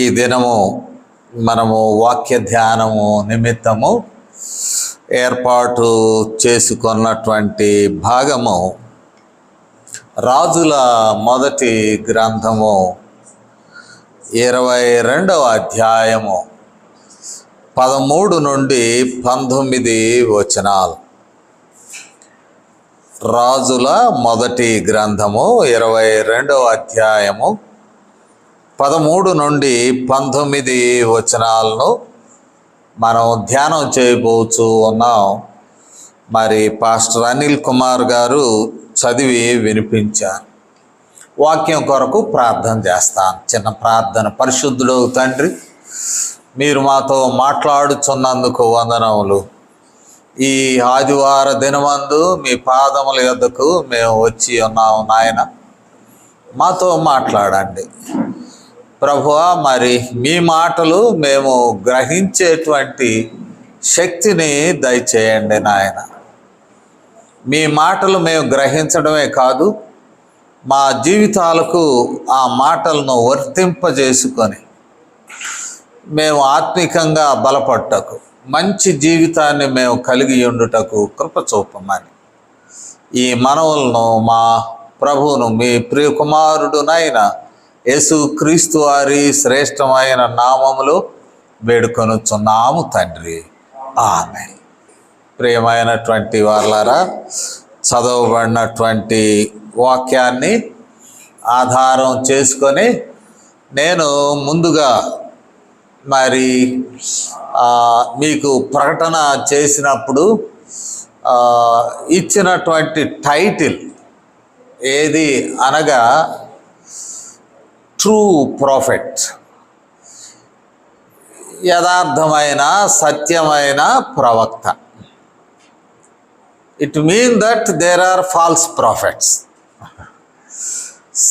ఈ దినము మనము వాక్య ధ్యానము నిమిత్తము ఏర్పాటు చేసుకున్నటువంటి భాగము రాజుల మొదటి గ్రంథము 22వ అధ్యాయము 13 నుండి 19 వచనాలు. రాజుల మొదటి గ్రంథము 22వ అధ్యాయము 13 నుండి 19 వచనాలను మనం ధ్యానం చేయబోతూ ఉన్నాం. మరి పాస్టర్ అనిల్ కుమార్ గారు చదివి వినిపించారు. వాక్యం కొరకు ప్రార్థన చేస్తాను. చిన్న ప్రార్థన. పరిశుద్ధుడు తండ్రి, మీరు మాతో మాట్లాడుచున్నందుకు వందనములు. ఈ ఆదివార దినమందు మీ పాదముల యొద్దకు మేము వచ్చి ఉన్నాము నాయన, మాతో మాట్లాడండి ప్రభువా. మరి మీ మాటలు మేము గ్రహించేటువంటి శక్తిని దయచేయండి నాయన. మీ మాటలు మేము గ్రహించడమే కాదు, మా జీవితాలకు ఆ మాటలను వర్తింపజేసుకొని మేము ఆత్మికంగా బలపడటకు, మంచి జీవితాన్ని మేము కలిగి ఉండుటకు కృప చూపమని ఈ మనవులను మా ప్రభువును మీ ప్రియ కుమారుడునైన యేసుక్రీస్తు వారి శ్రేష్టమైన నామములో వేడుకొనుచున్నాము తండ్రి, ఆమేన్. ప్రియమైనటువంటి వారలారా, చదవబడినటువంటి వాక్యాన్ని ఆధారం చేసుకొని నేను ముందుగా మరి మీకు ప్రకటన చేసినప్పుడు ఇచ్చినటువంటి టైటిల్ ఏది అనగా ట్రూ ప్రాఫిట్, యథార్థమైన సత్యమైన ప్రవక్త. It mean that there are false prophets.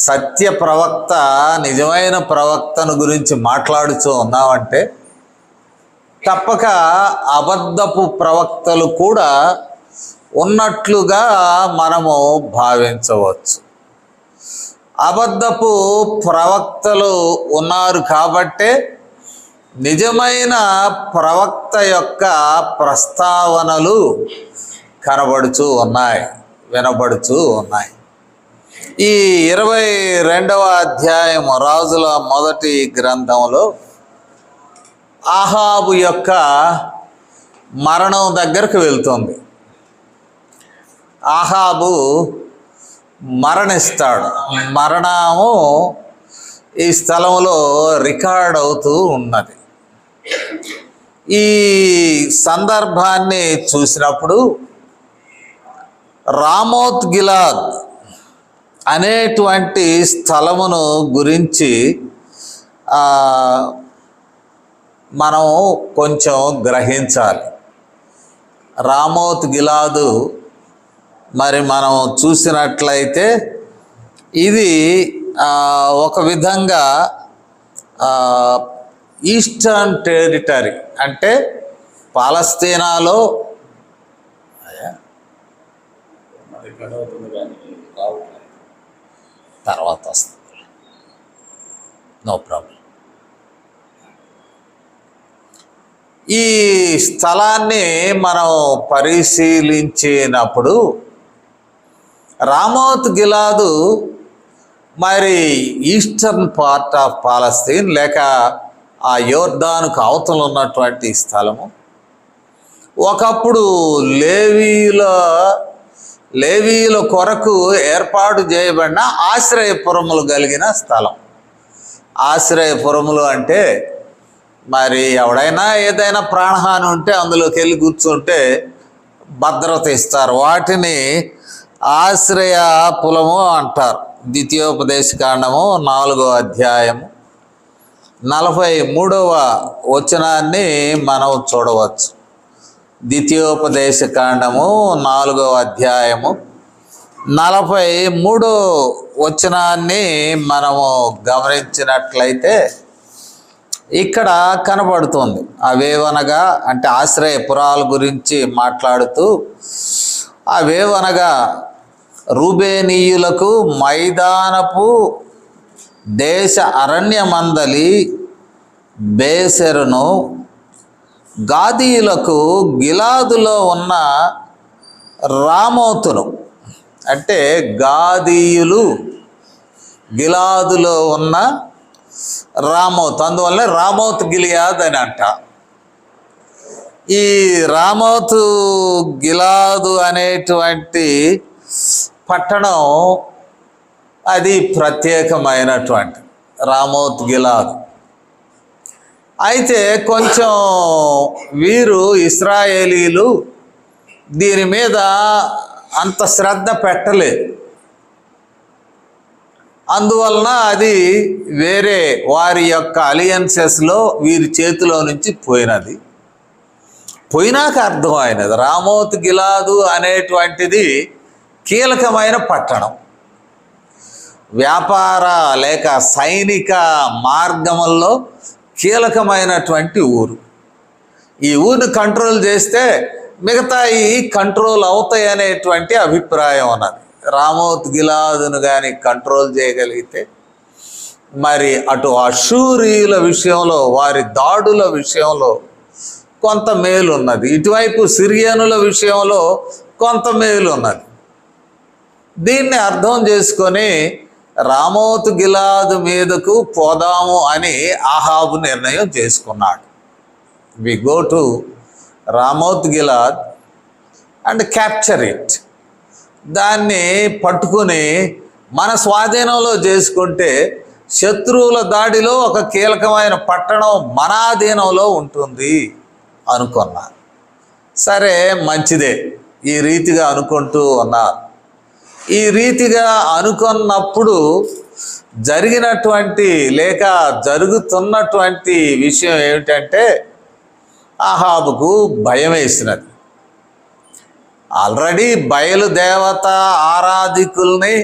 సత్య ప్రవక్త, నిజమైన ప్రవక్తను గురించి మాట్లాడుతూ ఉన్నామంటే తప్పక అబద్ధపు ప్రవక్తలు కూడా ఉన్నట్లుగా మనము భావించవచ్చు. అబద్ధపు ప్రవక్తలు ఉన్నారు కాబట్టే నిజమైన ప్రవక్త యొక్క ప్రస్తావనలు కనబడుతూ ఉన్నాయి, వినబడుతూ ఉన్నాయి. ఈ 22వ అధ్యాయము రాజుల మొదటి గ్రంథంలో ఆహాబు యొక్క మరణం దగ్గరకు వెళ్తుంది. ఆహాబు మరణిస్తాడు. మరణము ఈ స్థలంలో రికార్డ్ అవుతూ ఉన్నది. ఈ సందర్భాన్ని చూసినప్పుడు రామోత్ గిలాద్ అనేటువంటి స్థలమును గురించి మనం కొంచెం గ్రహించాలి. రామోత్ గిలాదు మరి మనం చూసినట్లయితే ఇది ఒక విధంగా ఈస్టర్న్ టెరిటరీ, అంటే పాలస్తీనాలో తర్వాత వస్తుంది, నో ప్రాబ్లం. ఈ స్థలాన్ని మనం పరిశీలించినప్పుడు రామోత్ గిలాదు మరి ఈస్టర్న్ పార్ట్ ఆఫ్ పాలస్తీన్, లేక ఆ యోర్దానుకు అవతల ఉన్నటువంటి స్థలము. ఒకప్పుడు లేవీయుల కొరకు ఏర్పాటు చేయబడిన ఆశ్రయపురములు కలిగిన స్థలం. ఆశ్రయపురములు అంటే మరి ఎవడైనా ఏదైనా ప్రాణహాని ఉంటే అందులోకి వెళ్ళి కూర్చుంటే భద్రత ఇస్తారు. వాటిని ఆశ్రయపురము అంటారు. ద్వితీయోపదేశకాండము 4వ అధ్యాయము 43వ వచనాన్ని మనం చూడవచ్చు. ద్వితీయోపదేశకాండము 4వ అధ్యాయము 43వ వచనాన్ని మనము గమనించినట్లయితే ఇక్కడ కనబడుతుంది. అవేవనగా అంటే ఆశ్రయపురాల గురించి మాట్లాడుతూ, అవేవనగా రూబేనీయులకు మైదానపు దేశ అరణ్యమందలి బేసెరును గాదీయులకు గిలాదులో ఉన్న రామోతును, అంటే గాదీయులు గిలాదులో ఉన్న రామోత్, అందువల్ల రామోత్ గిలియాద్ అని అంట. ఈ రామోతు గిలాదు అనేటువంటి పట్టణం అది ప్రత్యేకమైనటువంటి రామోత్ గిలాదు. అయితే కొంచెం వీరు ఇశ్రాయేలీలు దీని మీద అంత శ్రద్ధ పెట్టలేదు. అందువలన అది వేరే వారి యొక్క అలియన్సెస్లో వీరి చేతిలో నుంచి పోయినది. పోయినాక అర్థమైనది రామోత్ గిలాదు అనేటువంటిది కీలకమైన పట్టణం, వ్యాపార లేక సైనిక మార్గముల్లో కీలకమైనటువంటి ఊరు. ఈ ఊరిని కంట్రోల్ చేస్తే మిగతా ఈ కంట్రోల్ అవుతాయి అనేటువంటి అభిప్రాయం ఉన్నది. రామోత్ గిలాదును కానీ కంట్రోల్ చేయగలిగితే మరి అటు అషూరీయుల విషయంలో వారి దాడుల విషయంలో కొంత మేలు ఉన్నది, ఇటువైపు సిరియనుల విషయంలో కొంత మేలు ఉన్నది. దీన్ని అర్థం చేసుకొని రామోత్ గిలాదు మీదకు పోదాము అని ఆహాబు నిర్ణయం చేసుకున్నాడు. We go to Ramoth Gilead and capture it. దాన్ని పట్టుకుని మన స్వాధీనంలో చేసుకుంటే శత్రువుల దాడిలో ఒక కీలకమైన పట్టణం మన ఆధీనంలో ఉంటుంది అనుకున్నారు. సరే, మంచిదే, ఈ రీతిగా అనుకుంటూ ఉన్నారు. ఈ రీతిగా అనుకున్నప్పుడు జరిగినటువంటి లేక జరుగుతున్నటువంటి విషయం ఏమిటంటే ఆహాబుకు భయం వేసినది. ఆల్రెడీ బయలుదేవత ఆరాధికుల్ని,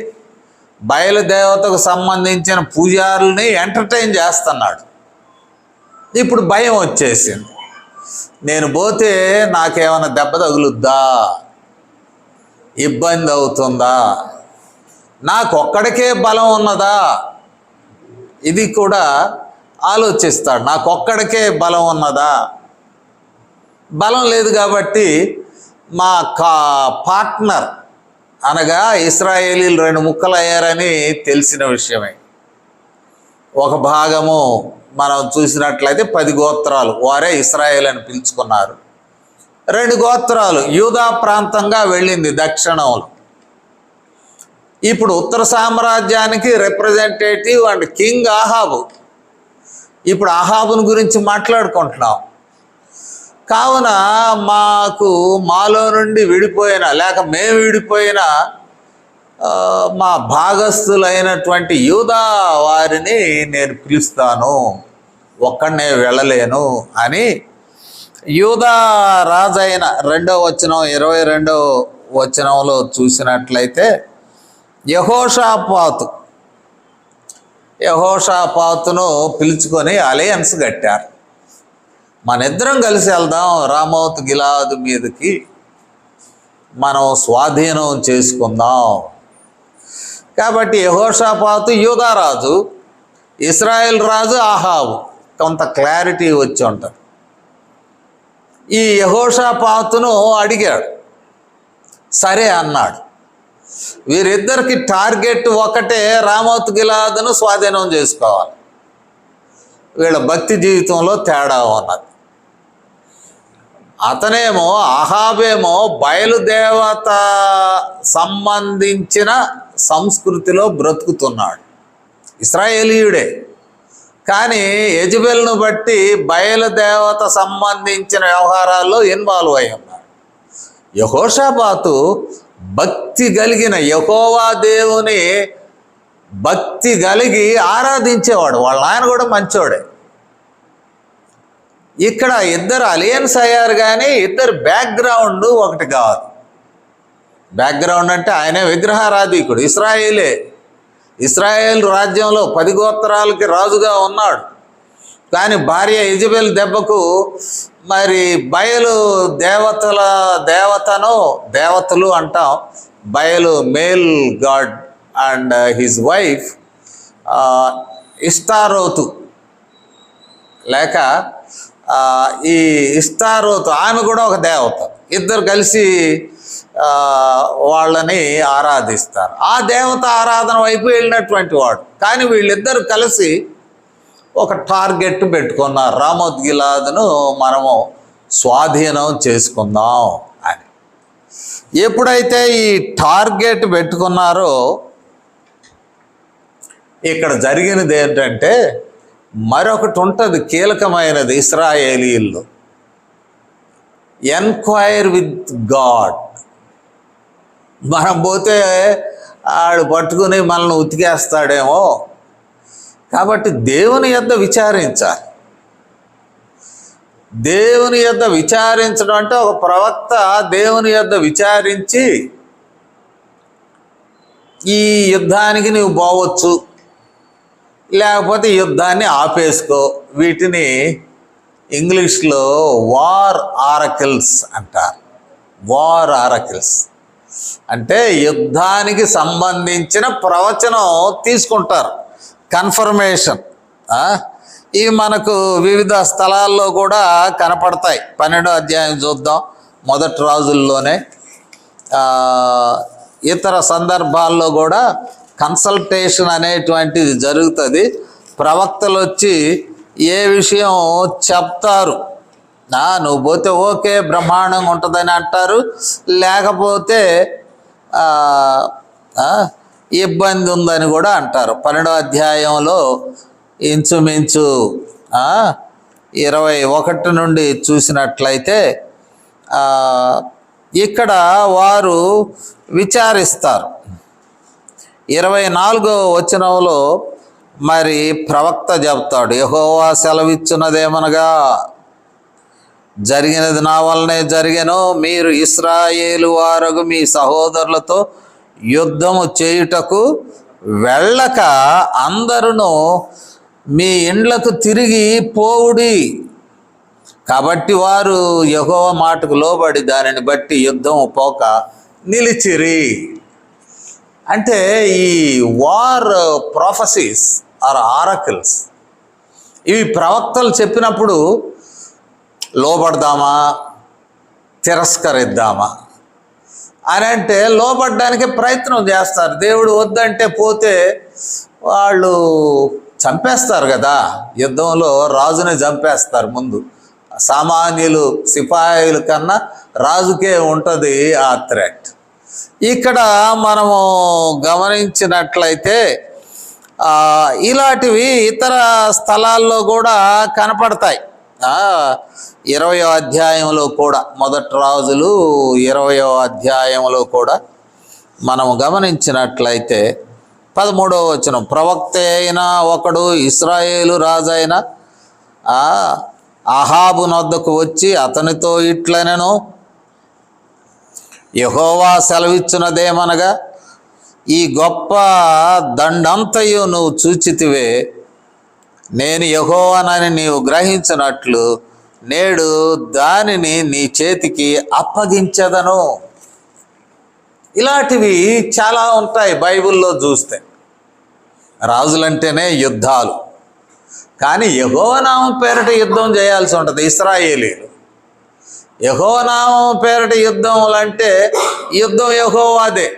బయలుదేవతకు సంబంధించిన పూజారుల్ని ఎంటర్టైన్ చేస్తున్నాడు. ఇప్పుడు భయం వచ్చేసింది, నేను పోతే నాకేమైనా దెబ్బ తగులుద్దా, ఇబ్బంది అవుతుందా, నాకొక్కడికే బలం ఉన్నదా, ఇది కూడా ఆలోచిస్తాడు. నాకొక్కడికే బలం ఉన్నదా, బలం లేదు కాబట్టి మా పార్ట్నర్ అనగా ఇశ్రాయేలీలు 2 ముక్కలు అయ్యారని తెలిసిన విషయమే. ఒక భాగము మనం చూసినట్లయితే 10 గోత్రాలు వారే ఇశ్రాయేల్ అని పిలుచుకున్నారు. 2 గోత్రాలు యూదా ప్రాంతంగా వెళ్ళింది దక్షిణంలో. ఇప్పుడు ఉత్తర సామ్రాజ్యానికి రిప్రజెంటేటివ్ అండ్ కింగ్ ఆహాబు. ఇప్పుడు ఆహాబుని గురించి మాట్లాడుకుంటున్నాం. కావున మాలో నుండి విడిపోయిన లేక మేము విడిపోయిన మా భాగస్థులైనటువంటి యూదా వారిని నేను పిలుస్తాను, ఒక్కడనే వెళ్ళలేను అని యూదా రాజైన 2వ వచనం 22వ వచనంలో చూసినట్లయితే యెహోషాపాతును పిలుచుకొని అలయన్స్ కట్టారు. మనిద్దరం కలిసి వెళ్దాం, రామోత్ గిలాదు మీదకి మనం స్వాధీనం చేసుకుందాం. కాబట్టి యెహోషాపాతు యూదా రాజు, ఇశ్రాయేల్ రాజు ఆహాబు. కొంత క్లారిటీ వచ్చి ఉంటుంది. ఈ యెహోషాపాతును అడిగాడు, సరే అన్నాడు. వీరిద్దరికి టార్గెట్ ఒకటే, రామోత్ గిలాదును స్వాధీనం చేసుకోవాలి. వీళ్ళ భక్తి జీవితంలో తేడా ఉన్నది. అతనేమో ఆహాబేమో బయలుదేవత సంబంధించిన సంస్కృతిలో బ్రతుకుతున్నాడు, ఇశ్రాయేలీయుడే. కానీ యెజబెల్ను బట్టి బయలుదేవత సంబంధించిన వ్యవహారాల్లో ఇన్వాల్వ్ అయి ఉన్నాడు. యెహోషాపాతు భక్తి కలిగిన యెహోవా దేవుని భక్తి కలిగి ఆరాధించేవాడు. వాళ్ళ ఆయన కూడా మంచోడే. ఇక్కడ ఇద్దరు అలియన్స్ అయ్యారు, కానీ ఇద్దరు బ్యాక్గ్రౌండ్ ఒకటి కాదు. బ్యాక్గ్రౌండ్ అంటే ఆయనే విగ్రహారాధికుడు, ఇశ్రాయేలే. ఇశ్రాయేల్ రాజ్యంలో 10 గోత్రాలకి రాజుగా ఉన్నాడు. కానీ భార్య యెజబెల్ దెబ్బకు మరి బయలు దేవతలు అంటాం, బయలు male god and his wife ఇష్టారోతు లేక ఈ ఇష్టారోతు ఆమె కూడా ఒక దేవత. ఇద్దరు కలిసి వాళ్ళని ఆరాధిస్తారు. ఆ దేవత ఆరాధన వైపు వెళ్ళినటువంటి వాడు. కానీ వీళ్ళిద్దరు కలిసి ఒక టార్గెట్ పెట్టుకున్నారు, రామోత్ గిలాదును మనము స్వాధీనం చేసుకుందాం అని. ఎప్పుడైతే ఈ టార్గెట్ పెట్టుకున్నారో ఇక్కడ జరిగినది ఏంటంటే మరొకటి ఉంటుంది కీలకమైనది ఇశ్రాయేలీల్లో. Enquire with God. మనం పోతే ఆడు పట్టుకుని మనల్ని ఉతికేస్తాడేమో, కాబట్టి దేవుని యొద్ద విచారించాలి. దేవుని యొద్ద విచారించడం అంటే ఒక ప్రవక్త దేవుని యొద్ద విచారించి ఈ యుద్ధానికి నువ్వు పోవచ్చు, లేకపోతే యుద్ధాన్ని ఆపేసుకో. వీటిని ఇంగ్లీష్లో వార్ ఆరకిల్స్ అంటారు. వార్ ఆరకిల్స్ అంటే యుద్ధానికి సంబంధించిన ప్రవచనం తీసుకుంటారు, కన్ఫర్మేషన్. ఇవి మనకు వివిధ స్థలాల్లో కూడా కనపడతాయి. 12వ అధ్యాయం చూద్దాం, మొదటి రాజుల్లోనే. ఇతర సందర్భాల్లో కూడా కన్సల్టేషన్ అనేటువంటిది జరుగుతుంది. ప్రవక్తలు వచ్చి ఏ విషయం చెప్తారు, నువ్వు పోతే ఓకే బ్రహ్మాండంగా ఉంటుందని అంటారు, లేకపోతే ఇబ్బంది ఉందని కూడా అంటారు. 12వ అధ్యాయంలో ఇంచుమించు 21 నుండి చూసినట్లయితే ఇక్కడ వారు విచారిస్తారు. 24వ వచనంలో మరి ప్రవక్త చెప్తాడు, యెహోవా సెలవిచ్చున్నదేమనగా జరిగినది నా వలనే జరిగెను, మీరు ఇశ్రాయేలు వారగు మీ సహోదరులతో యుద్ధము చేయుటకు వెళ్ళక అందరును మీ ఇండ్లకు తిరిగి పోవుడి. కాబట్టి వారు యెహోవా మాటకు లోబడి దానిని బట్టి యుద్ధము పోక నిలిచిరి. అంటే ఈ వార్ ప్రొఫెసీస్ ఆర్ ఆరకిల్స్, ఇవి ప్రవక్తలు చెప్పినప్పుడు లోబడదామా తిరస్కరిద్దామా అని అంటే లోబడ్డానికి ప్రయత్నం చేస్తారు. దేవుడు వద్దంటే పోతే వాళ్ళు చంపేస్తారు కదా, యుద్ధంలో రాజుని చంపేస్తారు. ముందు సామాన్యులు సిపాయిల కన్నా రాజుకే ఉంటుంది ఆ థ్రెట్. ఇక్కడ మనము గమనించినట్లయితే ఇలాంటివి ఇతర స్థలాల్లో కూడా కనపడతాయి. 20వ అధ్యాయంలో కూడా, మొదటి రాజులు 20వ అధ్యాయంలో కూడా మనము గమనించినట్లయితే 13వ వచనం, ప్రవక్త అయిన ఒకడు ఇశ్రాయేలు రాజైన అహాబు నొద్దకు వచ్చి అతనితో ఇట్లనెను, యెహోవా సెలవిచ్చున్నదేమనగా ఈ గొప్ప దండంతయు నువ్వు చూచితివే, నేను యెహోవానని నీవు గ్రహించినట్లు నేడు దానిని నీ చేతికి అప్పగించదను. ఇలాంటివి చాలా ఉంటాయి బైబిల్లో చూస్తే. రాజులంటేనే యుద్ధాలు, కానీ యెహోవా నామం పేరిట యుద్ధం చేయాల్సి ఉంటుంది. ఇశ్రాయేలీలు యెహోవా నామం పేరిట యుద్ధములు అంటే యుద్ధం యెహోవాదే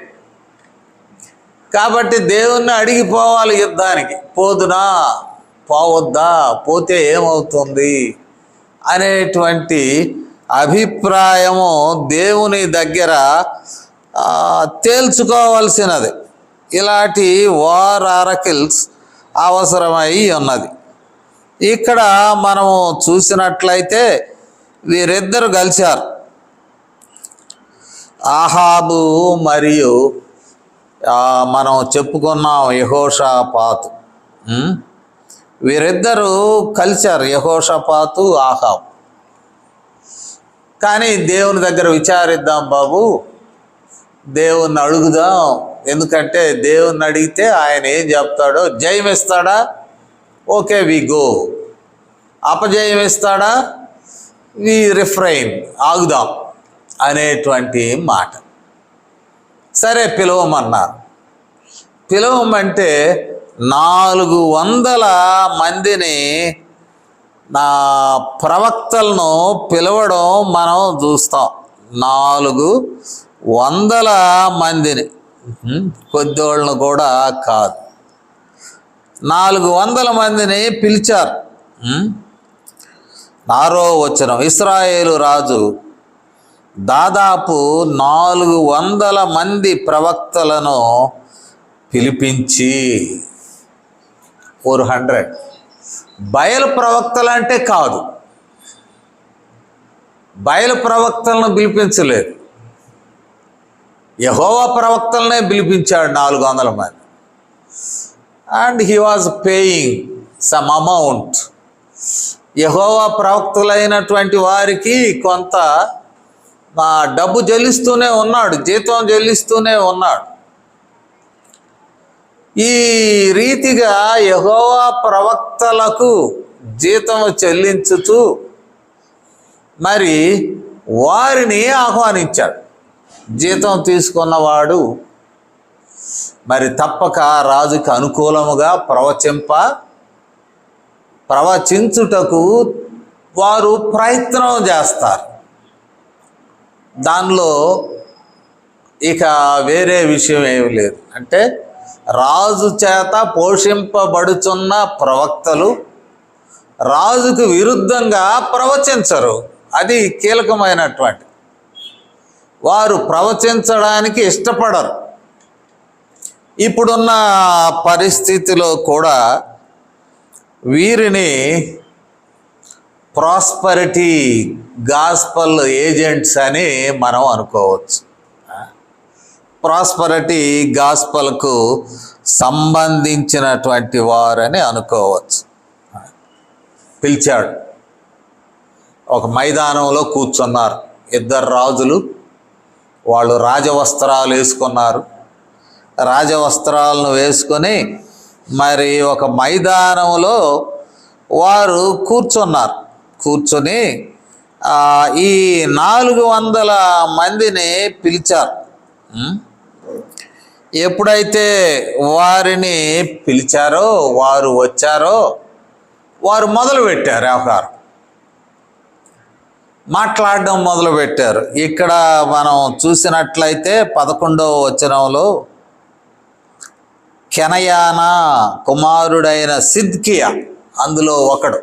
కాబట్టి దేవుణ్ణి అడిగిపోవాలి యుద్ధానికి. పోదునా పోవద్దా, పోతే ఏమవుతుంది అనేటువంటి అభిప్రాయము దేవుని దగ్గర తేల్చుకోవాల్సినది. ఇలాంటి వార్ ఆరకిల్స్ అవసరమై ఉన్నది. ఇక్కడ మనము చూసినట్లయితే వీరిద్దరు కలిశారు, ఆహాబు మరియు మనం చెప్పుకున్నాం యెహోషాపాతు. వీరిద్దరూ కలిశారు, యెహోషాపాతు ఆహాబు. కానీ దేవుని దగ్గర విచారిద్దాం బాబు, దేవుణ్ణి అడుగుదాం. ఎందుకంటే దేవుణ్ణి అడిగితే ఆయన ఏం చెప్తాడో, జయం ఇస్తాడా, ఓకే వి గో. అపజయం ఇస్తాడా, వి రిఫ్రైన్, ఆగుదాం అనేటువంటి మాట. సరే పిలవమన్నారు. పిలవమంటే 400 మందిని నా ప్రవక్తలను పిలవడం మనం చూస్తాం. 400 మందిని, కొద్దివాళ్ళను కూడా కాదు, 400 మందిని పిలిచారు. 6వ వచనం, ఇశ్రాయేలు రాజు దాదాపు 400 మంది ప్రవక్తలను పిలిపించి 400 బయలు ప్రవక్తలు అంటే కాదు, బయలు ప్రవక్తలను పిలిపించలేదు, యెహోవా ప్రవక్తలనే పిలిపించాడు 400 మంది. And he was paying some amount. యెహోవా ప్రవక్తలైనటువంటి వారికి కొంత డబ్బు చెల్లిస్తూనే ఉన్నాడు, జీతం చెల్లిస్తూనే ఉన్నాడు. ఈ రీతిగా యెహోవా ప్రవక్తలకు జీతం చెల్లించుతూ మరి వారిని ఆహ్వానించాడు. జీతం తీసుకున్నవాడు మరి తప్పక రాజుకి అనుకూలముగా ప్రవచించుటకు వారు ప్రయత్నం చేస్తారు. దానిలో ఇక వేరే విషయం ఏమి లేదు. అంటే రాజు చేత పోషింపబడుచున్న ప్రవక్తలు రాజుకు విరుద్ధంగా ప్రవచించరు. అది కీలకమైనటువంటి, వారు ప్రవచించడానికి ఇష్టపడరు. ఇప్పుడున్న పరిస్థితిలో కూడా వీరిని ప్రాస్పరిటీ గాస్పల్ ఏజెంట్స్ అని మనం అనుకోవచ్చు. ప్రాస్పరిటీ గాస్పల్కు సంబంధించినటువంటి వారని అనుకోవచ్చు. పిలిచాడు, ఒక మైదానంలో కూర్చున్నారు 2 రాజులు. వాళ్ళు రాజవస్త్రాలు వేసుకున్నారు. రాజవస్త్రాలను వేసుకొని మరి ఒక మైదానంలో వారు కూర్చున్నారు. కూర్చొని ఈ 400 మందిని పిలిచారు. ఎప్పుడైతే వారిని పిలిచారో, వారు వచ్చారో, వారు మొదలుపెట్టారు వ్యవహారం, మాట్లాడడం మొదలుపెట్టారు. ఇక్కడ మనం చూసినట్లయితే 11వ వచనంలో కెనయానా కుమారుడైన సిద్కియా అందులో ఒకడు,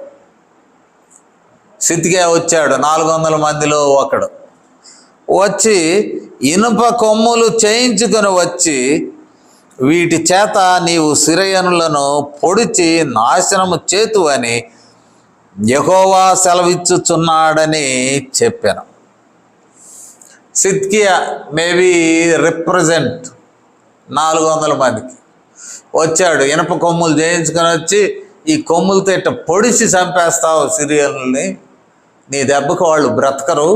సిద్కియా వచ్చాడు 400 మందిలో ఒకడు. వచ్చి ఇనుప కొమ్ములు చేయించుకొని వచ్చి, వీటి చేత నీవు సిరియనులను పొడిచి నాశనము చేతువని యెహోవా సెలవిచ్చుచున్నాడని చెప్పాను. సిద్కియా మేబీ రిప్రజెంట్ 400 మందికి వచ్చాడు. ఇనప కొమ్ములు చేయించుకొని వచ్చి, ఈ కొమ్ములతో ఇట్ట పొడిచి చంపేస్తావు సిరియనుల్ని, నీ దెబ్బకు వాళ్ళు బ్రతకరు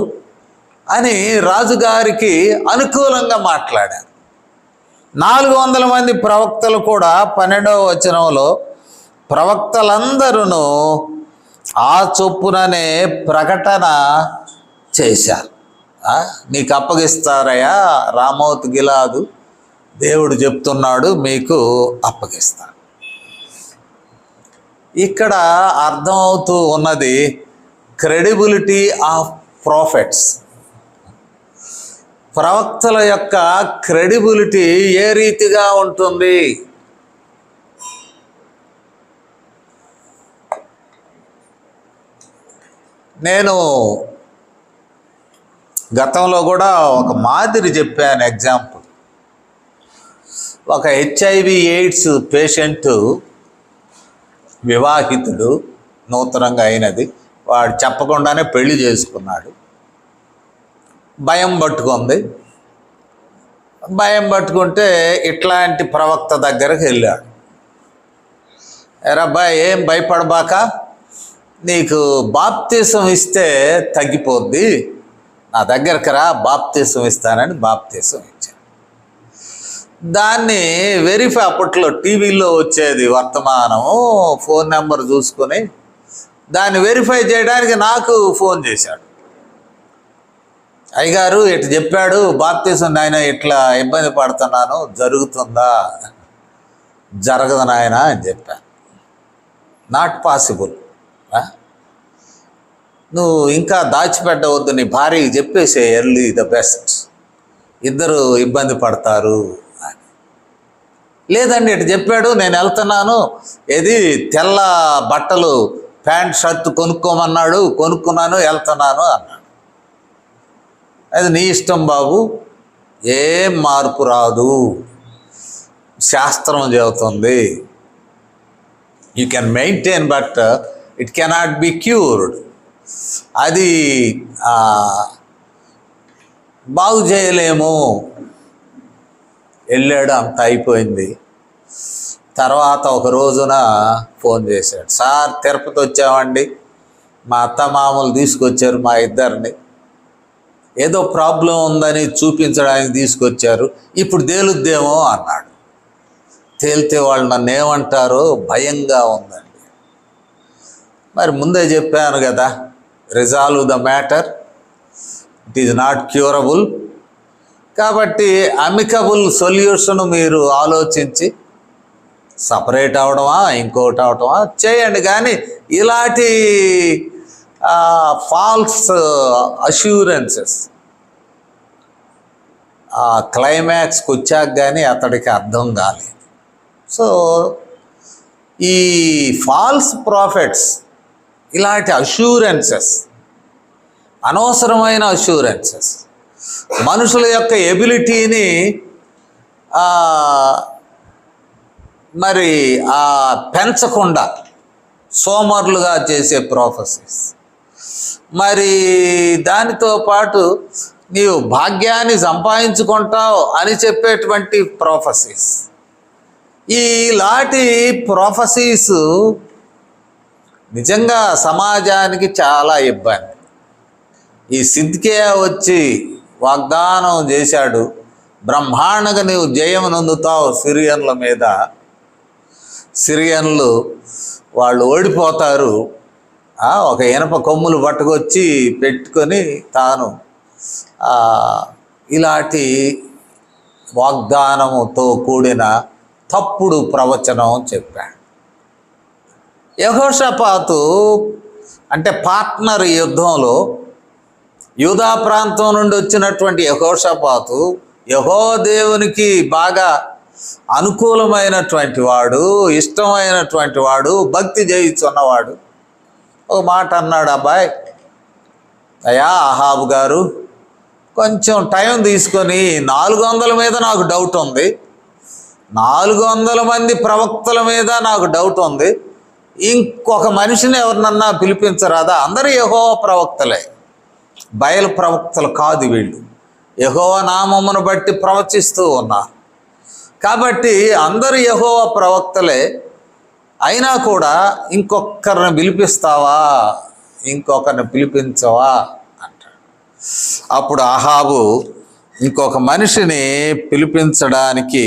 అని రాజుగారికి అనుకూలంగా మాట్లాడారు. 400 మంది ప్రవక్తలు కూడా 12వ వచనంలో ప్రవక్తలందరూ ఆ చొప్పుననే ప్రకటన చేశారు. నీకు అప్పగిస్తారయ్యా, రామోత్ గిలాదు దేవుడు చెప్తున్నాడు, మీకు అప్పగిస్తాడు. ఇక్కడ అర్థమవుతూ ఉన్నది క్రెడిబిలిటీ ఆఫ్ ప్రాఫిట్స్. ప్రవక్తల యొక్క క్రెడిబిలిటీ ఏ రీతిగా ఉంటుంది? నేను గతంలో కూడా ఒక మాదిరి చెప్పాను ఎగ్జాంపుల్. ఒక HIV/AIDS పేషెంటు, వివాహితుడు, నూతనంగా అయినది, వాడు చెప్పకుండానే పెళ్లి చేసుకున్నాడు. భయం పట్టుకుంది. భయం పట్టుకుంటే ఇట్లాంటి ప్రవక్త దగ్గరకు వెళ్ళాడు. ఎరబ్బాయి, ఏం భయపడబాక, నీకు బాప్తీసం ఇస్తే తగ్గిపోద్ది, నా దగ్గరకు రా, బాప్తీసం ఇస్తానని బాప్తీసం ఇచ్చాను. దాన్ని వెరిఫై, అప్పట్లో టీవీలో వచ్చేది వర్తమానము, ఫోన్ నెంబర్ చూసుకొని దాన్ని వెరిఫై చేయడానికి నాకు ఫోన్ చేశాడు. అయ్యగారు ఇట్లా చెప్పాడు, బాప్తీసం నాయన ఇట్లా ఇబ్బంది పడుతున్నాను, జరుగుతుందా జరగదు నాయన అని చెప్పాను. Not possible. నువ్వు ఇంకా దాచిపెట్టవద్దు, నీ భార్యకి చెప్పేసే ఎర్లీ ద బెస్ట్, ఇద్దరు ఇబ్బంది పడతారు అని. లేదండి ఇటు చెప్పాడు, నేను వెళ్తున్నాను, ఏది తెల్ల బట్టలు ప్యాంట్ షర్ట్ కొనుక్కోమన్నాడు, కొనుక్కున్నాను, వెళ్తున్నాను అన్నాడు. అది నీ ఇష్టం బాబు, ఏం మార్పు రాదు, శాస్త్రం చెబుతుంది. You can maintain but it cannot be cured. అది బాగు చేయలేము. వెళ్ళాడు, అంత అయిపోయింది. తర్వాత ఒక రోజున ఫోన్ చేశాడు, సార్ తిరుపతి వచ్చామండి, మా అత్తమామలు తీసుకొచ్చారు మా ఇద్దరిని, ఏదో ప్రాబ్లం ఉందని చూపించడానికి తీసుకొచ్చారు, ఇప్పుడు తేలుద్దేమో అన్నాడు. తేలితే వాళ్ళు నన్ను ఏమంటారో భయంగా ఉందండి. మరి ముందే చెప్పాను కదా, resolve the matter, it is not curable. కాబట్టి అమికబుల్ సొల్యూషన్ మీరు ఆలోచించి సపరేట్ అవడమా ఇంకోటి అవడమా చేయండి. కానీ ఇలాంటి ఫాల్స్ అష్యూరెన్సెస్ క్లైమాక్స్కి వచ్చాక కానీ అతడికి అర్థం కాలేదు. సో ఈ ఫాల్స్ ప్రాఫిట్స్, ఇలాంటి అష్యూరెన్సెస్, అనవసరమైన అష్యూరెన్సెస్ మనుషుల యొక్క ఎబిలిటీని మరి పెంచకుండా సోమరులుగా చేసే ప్రాఫెసీస్, మరి దానితో పాటు నీవు భాగ్యాన్ని సంపాదించుకుంటావు అని చెప్పేటువంటి ప్రాఫెసీస్, ఈలాంటి ప్రాఫెసీస్ నిజంగా సమాజానికి చాలా ఇబ్బంది. ఈ సిద్కియా వచ్చి వాగ్దానం చేశాడు, బ్రహ్మాండంగా నీవు జయం నొందుతావు సిరియన్ల మీద, సిరియన్లు వాళ్ళు ఓడిపోతారు, ఒక ఇనప కొమ్ములు పట్టుకొచ్చి పెట్టుకొని తాను ఇలాంటి వాగ్దానముతో కూడిన తప్పుడు ప్రవచనం చెప్పాడు. యెహోషాపాతు అంటే పార్ట్నర్ యుద్ధంలో యూదా ప్రాంతం నుండి వచ్చినటువంటి యెహోషాపాతు యెహోవా దేవునికి బాగా అనుకూలమైనటువంటి వాడు, ఇష్టమైనటువంటి వాడు, భక్తి చేయుచున్నవాడు. ఒక మాట అన్నాడు, అబ్బాయి అయ్యా అహాబు గారు, కొంచెం టైం తీసుకొని 400 మీద నాకు డౌట్ ఉంది, 400 మంది ప్రవక్తల మీద నాకు డౌట్ ఉంది, ఇంకొక మనిషిని ఎవరినన్నా పిలిపించరాదా? అందరూ యెహోవా ప్రవక్తలే, బయలు ప్రవక్తలు కాదు వీళ్ళు, యెహోవా నామమును బట్టి ప్రవచిస్తూ ఉన్నారు. కాబట్టి అందరూ యెహోవా ప్రవక్తలే, అయినా కూడా ఇంకొకరిని పిలిపిస్తావా, ఇంకొకరిని పిలిపించవా అంటాడు. అప్పుడు అహాబు ఇంకొక మనిషిని పిలిపించడానికి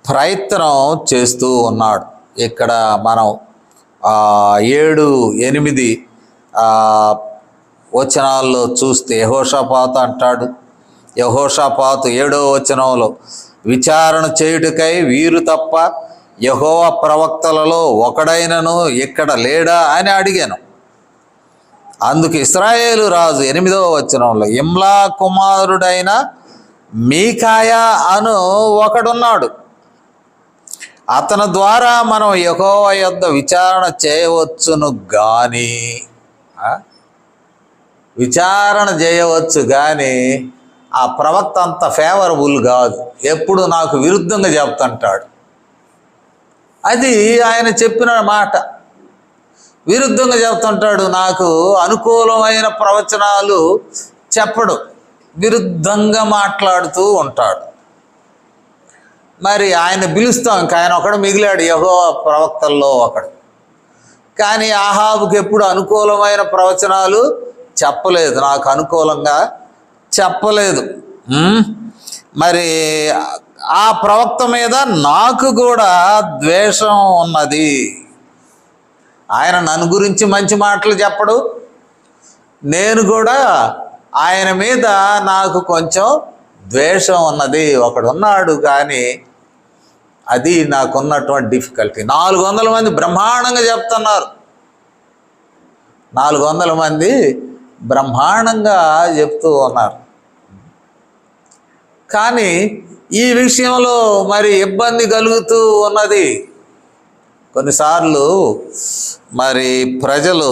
ప్రయత్నం చేస్తూ ఉన్నాడు. ఇక్కడ మనం 7, 8 వచనాల్లో చూస్తే యెహోషాపాతు అంటాడు, యెహోషాపాతు 7వ వచనంలో, విచారణ చేయుటకై వీరు తప్ప యెహోవా ప్రవక్తలలో ఒకడైనను ఇక్కడ లేడా అని అడిగాను. అందుకు ఇశ్రాయేలు రాజు 8వ వచనంలో, ఇమ్లా కుమారుడైన మీకాయా అను ఒకడున్నాడు, అతని ద్వారా మనం యెహోవా యొద్ద విచారణ చేయవచ్చును కానీ, విచారణ చేయవచ్చు కానీ ఆ ప్రవక్త అంత ఫేవరబుల్ కాదు, ఎప్పుడు నాకు విరుద్ధంగా చెప్తుంటాడు. అది ఆయన చెప్పిన మాట, విరుద్ధంగా చెప్తుంటాడు, నాకు అనుకూలమైన ప్రవచనాలు చెప్పడు, విరుద్ధంగా మాట్లాడుతూ ఉంటాడు. మరి ఆయన పిలుస్తాం, ఇంకా ఆయన ఒకడు మిగిలాడు యెహోవా ప్రవక్తల్లో ఒకడు. కానీ అహాబుకి ఎప్పుడు అనుకూలమైన ప్రవచనాలు చెప్పలేదు, నాకు అనుకూలంగా చెప్పలేదు. మరి ఆ ప్రవక్త మీద నాకు కూడా ద్వేషం ఉన్నది. ఆయన నన్ను గురించి మంచి మాటలు చెప్పడు, నేను కూడా ఆయన మీద నాకు కొంచెం ద్వేషం ఉన్నది. ఒకడున్నాడు కానీ అది నాకున్నటువంటి డిఫికల్టీ. 400 మంది బ్రహ్మాండంగా చెప్తున్నారు, 400 మంది బ్రహ్మాండంగా చెప్తూ ఉన్నారు. కానీ ఈ విషయంలో మరి ఇబ్బంది కలుగుతూ ఉన్నది. కొన్నిసార్లు మరి ప్రజలు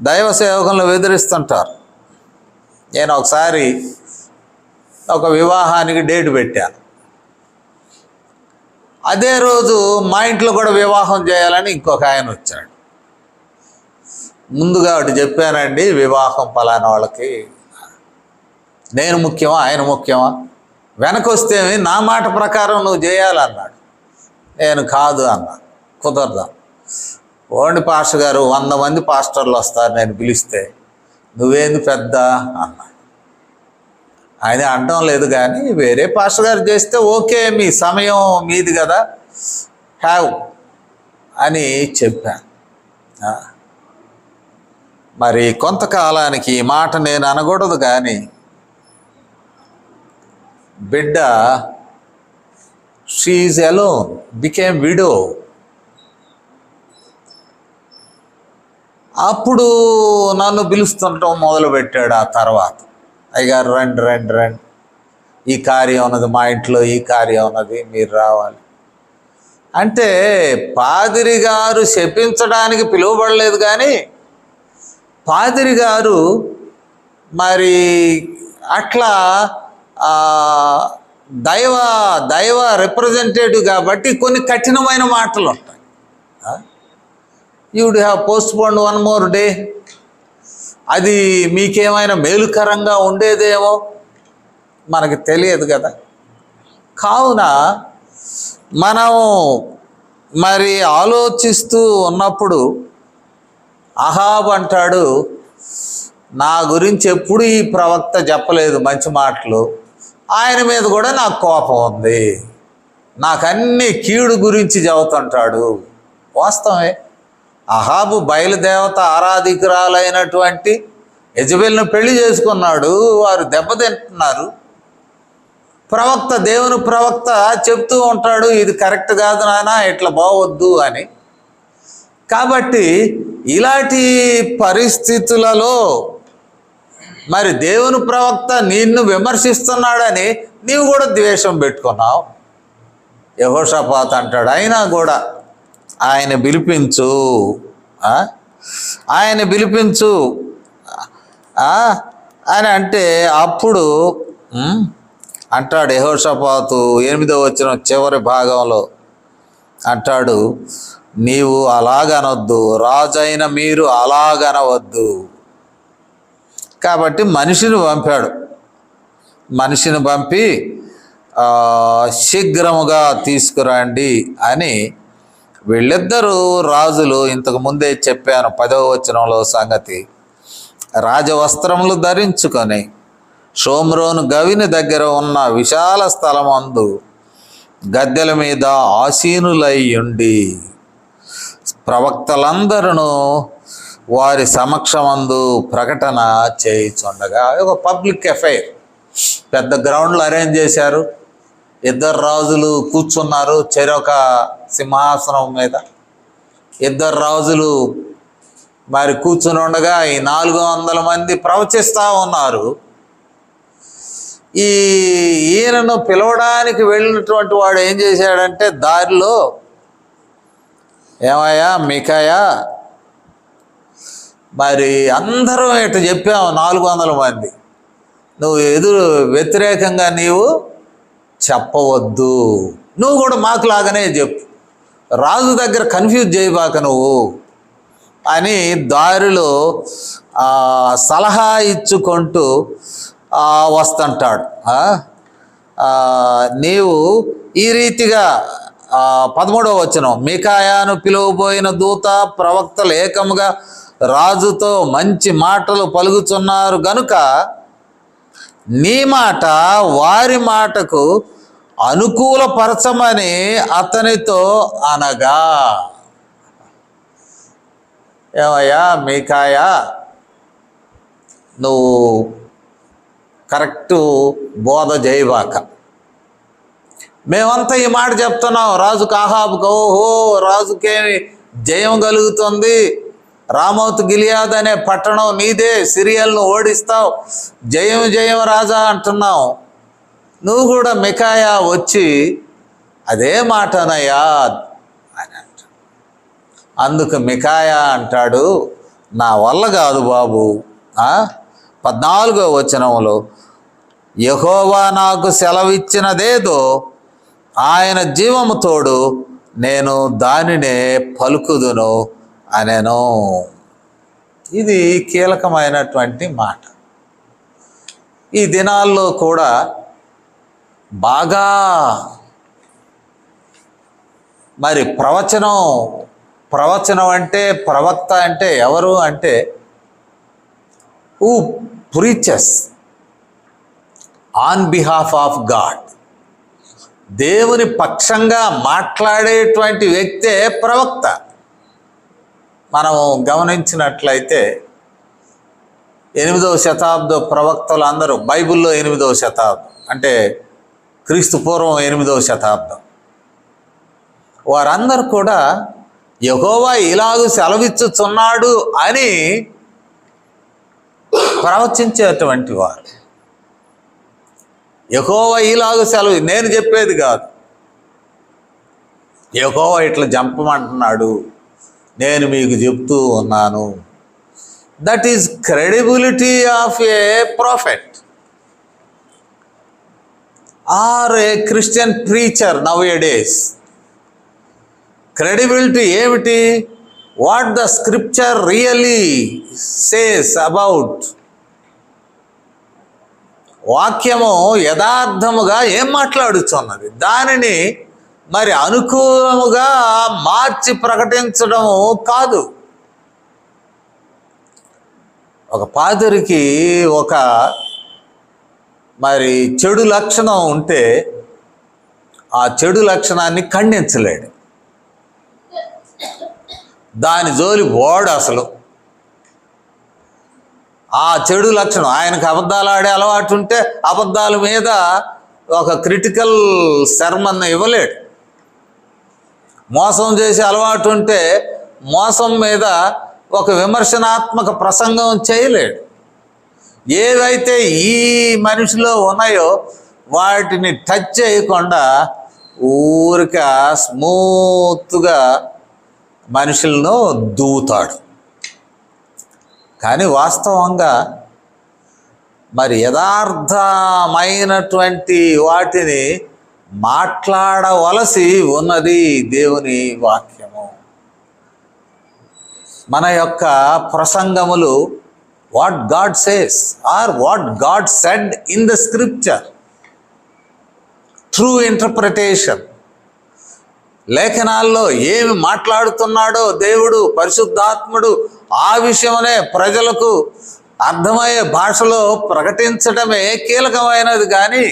దైవ సేవకులను బెదిరిస్తుంటారు. నేను ఒకసారి ఒక వివాహానికి డేట్ పెట్టాను. అదే రోజు మా ఇంట్లో కూడా వివాహం చేయాలని ఇంకొక ఆయన వచ్చాడు. ముందుగా ఒకటి చెప్పానండి, వివాహం పలానా వాళ్ళకి. నేను ముఖ్యమా ఆయన ముఖ్యమా? వెనకొస్తేమి నా మాట ప్రకారం నువ్వు చేయాలన్నాడు. నేను కాదు అన్నా, కుదరదా. ఓండి పాస్టర్ గారు, 100 మంది పాస్టర్లు వస్తారు నేను పిలిస్తే, నువ్వేంది పెద్ద అన్నా. ఆయన అనడం లేదు, కానీ వేరే పాస్టర్ గారు చేస్తే ఓకే, మీ సమయం మీది కదా, హ్యావ్ అని చెప్పాను. మరి కొంతకాలానికి ఈ మాట నేను అనకూడదు, కానీ బిడ్డ she is alone, became widow. అప్పుడు నన్ను పిలుస్తుండటం మొదలుపెట్టాడు. ఆ తర్వాత, అయ్యగారు రండి రండి రండి, ఈ కార్యం ఉన్నది మా ఇంట్లో, ఈ కార్యం ఉన్నది, మీరు రావాలి అంటే. పాదిరి గారు శపించడానికి పిలువబడలేదు, కానీ పాదిరి గారు మరి అట్లా దైవ రిప్రజెంటేటివ్ కాబట్టి కొన్ని కఠినమైన మాటలు ఉంటాయి. You would have postponed 1 more day, అది మీకేమైనా మేలుకరంగా ఉండేదేమో, మనకి తెలియదు కదా. కావున మనం మరి ఆలోచిస్తూ ఉన్నప్పుడు అహాబ్ అంటాడు, నా గురించి ఎప్పుడు ఈ ప్రవక్త చెప్పలేదు మంచి మాటలు, ఆయన మీద కూడా నాకు కోపం ఉంది, నాకు అన్ని కీడు గురించి చెబుతుంటాడు. వాస్తవమే, అహాబు బయలుదేవత ఆరాధికురాలైనటువంటి యెజబెల్ను పెళ్లి చేసుకున్నాడు, వారు దెబ్బతింటున్నారు. ప్రవక్త, దేవుని ప్రవక్త చెప్తూ ఉంటాడు, ఇది కరెక్ట్ కాదు నాన్న, ఇట్లా బావద్దు అని. కాబట్టి ఇలాంటి పరిస్థితులలో మరి దేవుని ప్రవక్త నిన్ను విమర్శిస్తున్నాడని నీవు కూడా ద్వేషం పెట్టుకున్నావు. యెహోషాపాతు అంటాడు, అయినా కూడా ఆయన పిలిపించు, ఆయన పిలిపించు అని అంటే, అప్పుడు అంటాడు యెహోషాపాతు 8వ వచనం చివరి భాగంలో అంటాడు, నీవు అలాగనొద్దు, రాజైన మీరు అలాగనవద్దు. కాబట్టి మనిషిని పంపాడు, మనిషిని పంపి శీఘ్రముగా తీసుకురండి అని. వీళ్ళిద్దరూ రాజులు, ఇంతకు ముందే చెప్పాను 10వ వచనంలో సంగతి, రాజవస్త్రములు ధరించుకొని షోమ్రోను గవిని దగ్గర ఉన్న విశాల స్థలమందు గద్దెల మీద ఆసీనులై ఉండి ప్రవక్తలందరూ వారి సమక్షమందు ప్రకటన చేయుచుండగా. ఒక పబ్లిక్ అఫైర్, పెద్ద గ్రౌండ్లో అరేంజ్ చేశారు. 2 రాజులు కూర్చున్నారు చెరొక సింహాసనం మీద. 2 రాజులు మరి కూర్చుని ఉండగా ఈ 400 మంది ప్రవచిస్తూ ఉన్నారు. ఈయనను పిలవడానికి వెళ్ళినటువంటి వాడు ఏం చేశాడంటే, దారిలో ఏమయ్యా మీకాయా, మరి అందరం ఇట్లా చెప్పాము 400 మంది, నువ్వు వ్యతిరేకంగా నీవు చెప్పవద్దు, నువ్వు కూడా మాకులాగానే చెప్పు, రాజు దగ్గర కన్ఫ్యూజ్ చేయబాక నువ్వు అని దారిలో సలహా ఇచ్చుకుంటూ వస్తుంటాడు. నీవు ఈ రీతిగా 13వ వచనం, మీకాయాను పిలువబోయిన దూత ప్రవక్తలు ఏకముగా రాజుతో మంచి మాటలు పలుకుచున్నారు గనుక నీ మాట వారి మాటకు అనుకూలపరచమని అతనితో అనగా. ఏమయ్యా మీకాయా, నువ్వు కరెక్టు బోధ చేయబాక, మేమంతా ఈ మాట చెప్తున్నాం రాజుకు అహాబుకు, ఓహో రాజుకేమి జయం కలుగుతుంది, రామోత్ గిలియాద్ అనే పట్టణం నీదే, సిరియల్ను ఓడిస్తావు, జయం జయం రాజా అంటున్నావు. నువ్వు కూడా మికాయా వచ్చి అదే మాటనయ్యా అని అంట. అందుకు మికాయా అంటాడు, నా వల్ల కాదు బాబు. 14వ వచనంలో యెహోవా నాకు సెలవిచ్చినదేదో ఆయన జీవము తోడు నేను దానినే పలుకుదును అనెను. ఇది కీలకమైనటువంటి మాట. ఈ దినాల్లో కూడా బాగా మరి ప్రవచనం అంటే, ప్రవక్త అంటే ఎవరు అంటే who preaches on behalf of God. దేవుని పక్షంగా మాట్లాడేటువంటి వ్యక్తే ప్రవక్త. మనం గమనించినట్లయితే 8వ శతాబ్దం ప్రవక్తలు అందరూ, బైబిల్లో 8వ శతాబ్దం అంటే క్రీస్తు పూర్వం 8వ శతాబ్దం, వారందరూ కూడా యెహోవా ఇలాగూ సెలవిచ్చుచున్నాడు అని ప్రవచించేటువంటి వారు. యెహోవా ఇలాగూ సెలవు, నేను చెప్పేది కాదు, యెహోవా ఇట్లా చంపమంటున్నాడు, నేను మీకు చెప్తూ ఉన్నాను. That is credibility of a prophet or a Christian preacher nowadays. Credibility ఏమిటి? What the scripture really says about. వాక్యము యథార్థముగా ఏం మాట్లాడుచున్నది దానిని మరి అనుకూలముగా మార్చి ప్రకటించడము కాదు. ఒక పాదరికి ఒక మరి చెడు లక్షణం ఉంటే ఆ చెడు లక్షణాన్ని ఖండించలేడు, దాని జోలి పోడు అసలు. ఆ చెడు లక్షణం, ఆయనకు అబద్ధాలు ఆడే అలవాటు ఉంటే అబద్ధాల మీద ఒక క్రిటికల్ శర్మను ఇవ్వలేడు. మోసం చేసే అలవాటు ఉంటే మోసం మీద ఒక విమర్శనాత్మక ప్రసంగం చేయలేడు. ఏవైతే ఈ మనిషిలో ఉన్నాయో వాటిని టచ్ చేయకుండా ఊరిక స్మూత్గా మనుషులను దూతాడు. కానీ వాస్తవంగా మరి యథార్థమైనటువంటి వాటిని మాట్లాడవలసి ఉన్నది దేవుని వాక్యము. మన యొక్క ప్రసంగములు what God says or what God said in the scripture, true interpretation. లేఖనాల్లో ఏమి మాట్లాడుతున్నాడో దేవుడు పరిశుద్ధాత్ముడు ఆ విషయమనే ప్రజలకు అర్థమయ్యే భాషలో ప్రకటించడమే కీలకమైనది. కానీ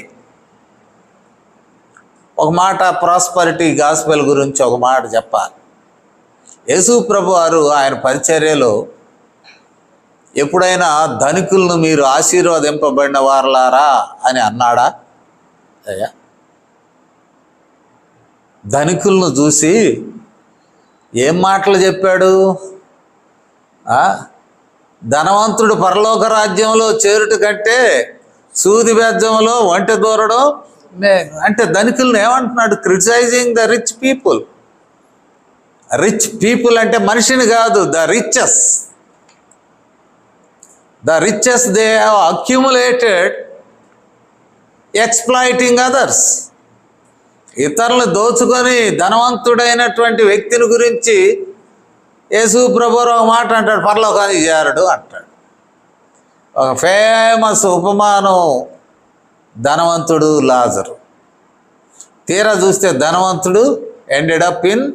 ఒక మాట ప్రాస్పరిటీ గాస్పెల్ గురించి ఒక మాట చెప్పాలి. యేసు ప్రభు వారు ఆయన పరిచర్యలో ఎప్పుడైనా ధనికులను మీరు ఆశీర్వదింపబడిన వారలారా అని అన్నాడా? అయ్యా, ధనికులను చూసి ఏం మాటలు చెప్పాడు? ధనవంతుడు పరలోక రాజ్యంలో చేరుట కంటే సూది బెజ్జంలో వంటె దూరడం అంటే ధనికులను ఏమంటున్నాడు? Criticising the rich people. Rich people అంటే మనిషిని కాదు, the riches they have accumulated exploiting others. ఇతరులను దోచుకొని ధనవంతుడైనటువంటి వ్యక్తిని గురించి యేసు ప్రభువు ఒక మాట అంటాడు, పరలోకానికి చేరడు అంటాడు. ఒక ఫేమస్ ఉపమానం ధనవంతుడు లాజరు. తీరా చూస్తే ధనవంతుడు ఎండెడ్ అప్ ఇన్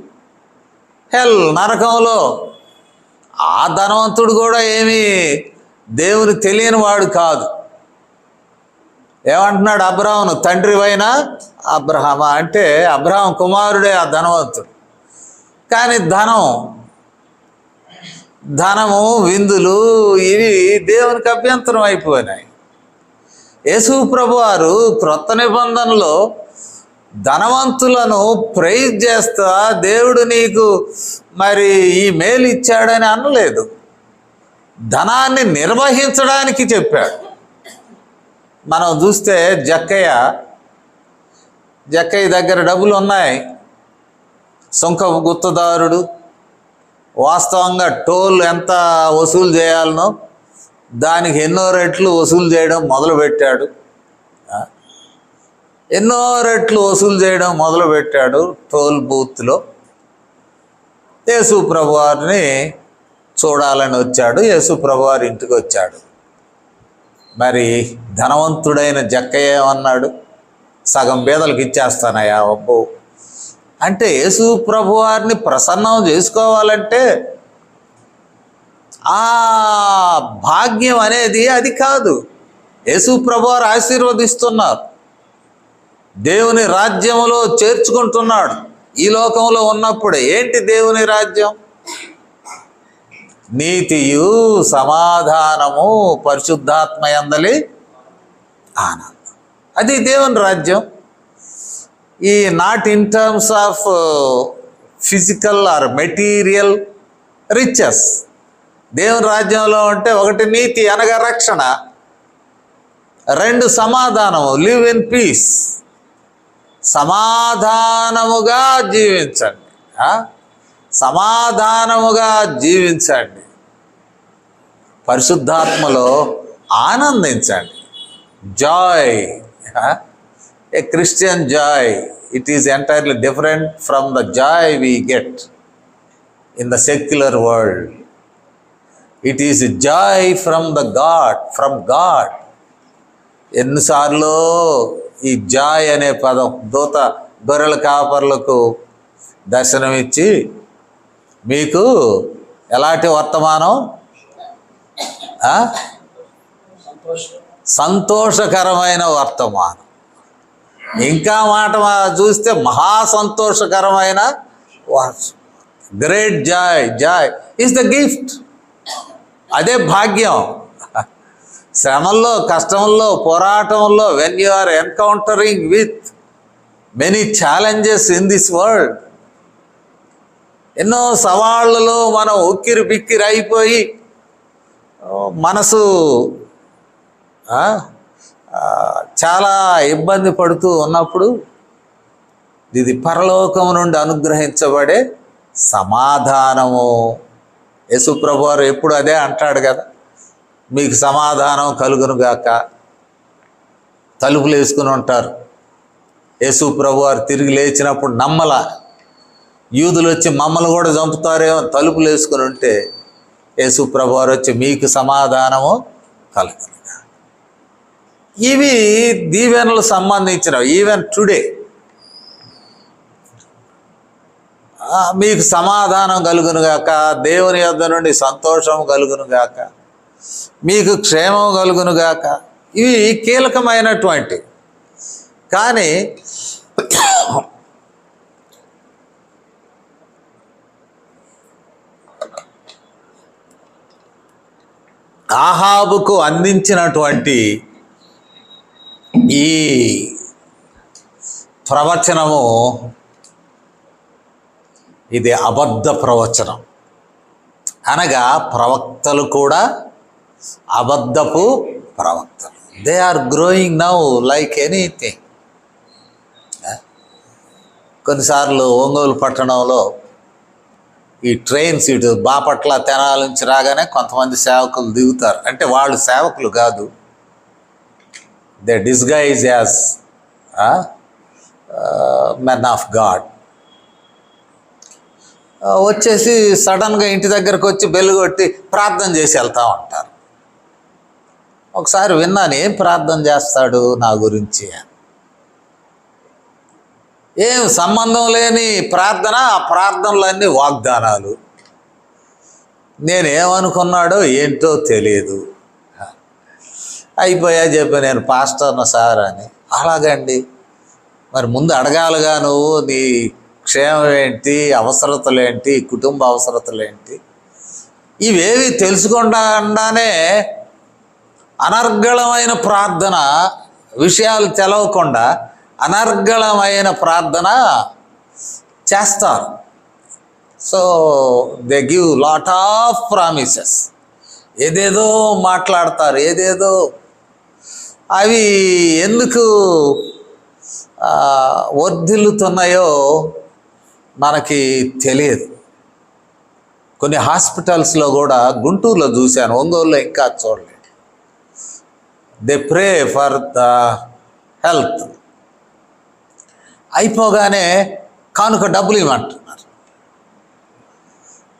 హెల్, నరకంలో. ఆ ధనవంతుడు కూడా ఏమీ దేవుని తెలియని వాడు కాదు. ఏమంటున్నాడు అబ్రాహామును? తండ్రివైన అబ్రహామా అంటే అబ్రహాం కుమారుడే ఆ ధనవంతుడు. కానీ ధనము విందులు ఇవి దేవునికి అభ్యంతరం అయిపోయినాయి. యేసు ప్రభువారు క్రొత్త నిబంధనలో ధనవంతులను ప్రైజ్ చేస్తా దేవుడు నీకు మరి ఈ మేలు ఇచ్చాడని అనలేదు, ధనాన్ని నిర్వహించడానికి చెప్పాడు. మనం చూస్తే జక్కయ్య దగ్గర డబ్బులు ఉన్నాయి, సుంకపు గుత్తదారుడు. వాస్తవంగా టోల్ ఎంత వసూలు చేయాలనో దానికి ఎన్నో రెట్లు వసూలు చేయడం మొదలుపెట్టాడు. ఎన్నో రెట్లు వసూలు చేయడం మొదలుపెట్టాడు టోల్ బూత్లో. యేసు ప్రభువారిని చూడాలని వచ్చాడు, యేసు ప్రభువారి ఇంటికి వచ్చాడు. మరి ధనవంతుడైన జక్కయ్య ఏమన్నాడు? సగం పేదలకు ఇచ్చేస్తానయ్యా అబ్బో అంటే. యేసు ప్రభువారిని ప్రసన్నం చేసుకోవాలంటే ఆ భాగ్యం అనేది అది కాదు. యేసు ప్రభువారు ఆశీర్వదిస్తున్నారు, దేవుని రాజ్యంలో చేర్చుకుంటున్నాడు. ఈ లోకంలో ఉన్నప్పుడే ఏంటి దేవుని రాజ్యం? నీతియు సమాధానము పరిశుద్ధాత్మయందలి ఆనందం, అది దేవుని రాజ్యం. ఈ not in terms of physical are material riches. దేవుని రాజ్యంలో అంటే ఒకటి నీతి అనగా రక్షణ, రెండు సమాధానము లివ్ ఇన్ పీస్, సమాధానముగా జీవించండి, సమాధానముగా జీవించండి. పరిశుద్ధాత్మలో ఆనందించండి. Joy, a Christian Joy, it is entirely different from the Joy we get in the secular world. It is Joy from God. ఎన్నిసార్లు ఈ జాయ్ అనే పదం దూత గొర్రెల కాపర్లకు దర్శనమిచ్చి మీకు ఎలాంటి వర్తమానం? సంతోషకరమైన వర్తమానం. ఇంకా మాట చూస్తే మహా సంతోషకరమైన great joy is the gift. అదే భాగ్యం. శ్రమల్లో, కష్టంలో, పోరాటంలో, when you are encountering with many challenges in this world, ఎన్నో సవాళ్ళలో మనం ఉక్కిరి బిక్కిరి అయిపోయి మనసు చాలా ఇబ్బంది పడుతూ ఉన్నప్పుడు ఇది పరలోకం నుండి అనుగ్రహించబడే సమాధానము. యేసు ప్రభువారు ఎప్పుడు అదే అంటాడు కదా, మీకు సమాధానం కలుగునుగాక. తలుపులు వేసుకుని ఉంటారు. యేసు ప్రభువారు తిరిగి లేచినప్పుడు నమ్మల, యూదులు వచ్చి మమ్మల్ని కూడా చంపుతారేమో తలుపులు వేసుకుని ఉంటే యేసు ప్రభువారు వచ్చి మీకు సమాధానము కలుగునుగా. ఇవి దీవెనలు సంబంధించినవి. ఈవెన్ టుడే మీకు సమాధానం కలుగునుగాక, దేవుని యొద్ద నుండి సంతోషం కలుగునుగాక, మీకు క్షేమం కలుగునుగాక. ఇవి కీలకమైనటువంటి. కానీ ఆహాబుకు అందించినటువంటి ఈ ప్రవచనము ఇది అబద్ధ ప్రవచనం. అనగా ప్రవక్తలు కూడా అబద్ధపు ప్రవక్తలు. They are growing now like anything. కొన్నిసార్లు ఒంగోలు పట్టణంలో ఈ ట్రైన్స్ ఇటు బాపట్ల తెనాల నుంచి రాగానే కొంతమంది సేవకులు దిగుతారు. అంటే వాళ్ళు సేవకులు కాదు, they disguise as men of God. వచ్చేసి సడన్గా ఇంటి దగ్గరకు వచ్చి బెల్లు కొట్టి ప్రార్థన చేసి వెళ్తూ ఉంటారు. ఒకసారి విన్నాను, ఏం ప్రార్థన చేస్తాడు నా గురించి? ఏం సంబంధం లేని ప్రార్థన, ఆ ప్రార్థనలన్నీ వాగ్దానాలు. నేనేమనుకున్నాడో ఏంటో తెలియదు. అయిపోయా చెప్పి నేను పాస్టర్ను సార్ అని. అలాగండి, మరి ముందు అడగాలిగా నువ్వు, నీ క్షేమం ఏంటి, అవసరతలేంటి, కుటుంబ అవసరతలేంటి, ఇవేవి తెలుసుకుండానే అనర్గళమైన ప్రార్థన విషయాలు తెలవకుండా అనర్గళమైన ప్రార్థన చేస్తారు. So they give lot of promises, ఏదేదో మాట్లాడతారు, ఏదేదో. అవి ఎందుకు వర్ధిల్లుతున్నాయో మనకి తెలియదు. కొన్ని హాస్పిటల్స్లో కూడా, గుంటూరులో చూశాను, ఒంగోలులో ఇంకా చూడలేదు, they pray for the health, అయిపోగానే కానుక డబ్బులు ఇవ్వమంటున్నారు.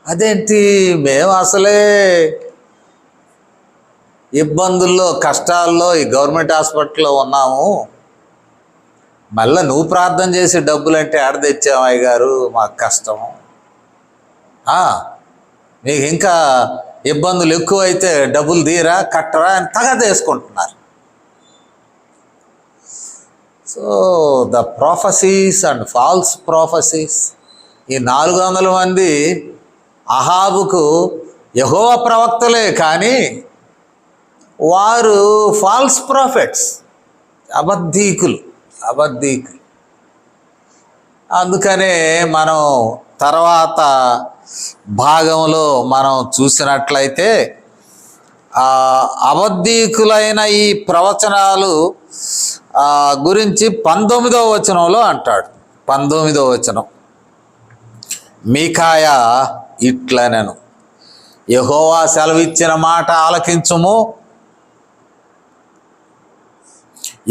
అదేంటి, మేము అసలే ఇబ్బందుల్లో కష్టాల్లో ఈ గవర్నమెంట్ హాస్పిటల్లో ఉన్నాము, మళ్ళీ నువ్వు ప్రార్థన చేసి డబ్బులు అంటే ఆడ తెచ్చాము అయ్య గారు, మాకు కష్టం, మీకు ఇంకా ఇబ్బందులు ఎక్కువైతే డబ్బులు తీరా కట్టరా అని తగదేసుకుంటున్నారు. So the prophecies and false prophecies, ఈ 400 మంది అహాబుకు యెహోవా ప్రవక్తలే, కానీ వారు ఫాల్స్ ప్రాఫిట్స్, అబద్ధీకులు. అందుకనే మనం తర్వాత భాగంలో మనం చూసినట్లయితే అబద్ధీకులైన ఈ ప్రవచనాలు గురించి 19వ వచనంలో అంటాడు. 19వ వచనం, మీకాయా ఇట్లనెను, యెహోవా సెలవిచ్చిన మాట ఆలకించుము,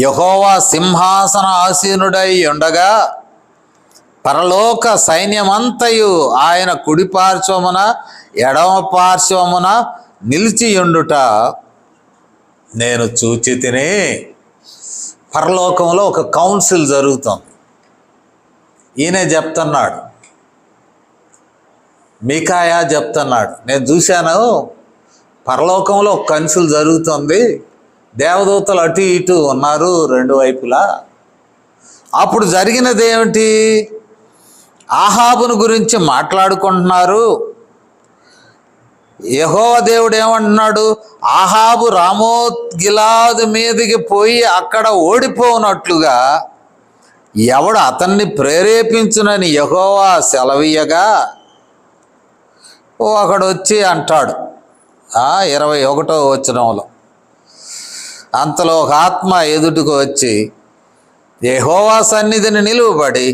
యెహోవా సింహాసన ఆసీనుడై ఉండగా పరలోక సైన్యమంతయు ఆయన కుడి పార్శ్వమున ఎడమ పార్శ్వమున నిలిచియుండుట నేను చూచి తిని. పరలోకంలో ఒక కౌన్సిల్ జరుగుతుంది. ఈయనే చెప్తున్నాడు, మీకాయా చెప్తున్నాడు, నేను చూశాను పరలోకంలో ఒక కౌన్సిల్ జరుగుతుంది, దేవదూతలు అటు ఇటు ఉన్నారు రెండు వైపులా. అప్పుడు జరిగినది ఏమిటి? ఆహాబును గురించి మాట్లాడుకుంటున్నారు. యెహోవా దేవుడు ఏమంటున్నాడు? ఆహాబు రామోత్ గిలాదు మీదకి పోయి అక్కడ ఓడిపోనట్లుగా ఎవడు అతన్ని ప్రేరేపించునని యెహోవా సెలవీయగా ఒకడు వచ్చి అంటాడు 21వ వచనంలో, అంతలో ఒక ఆత్మ ఎదుటికి వచ్చి యెహోవా సన్నిధిని నిలువబడి,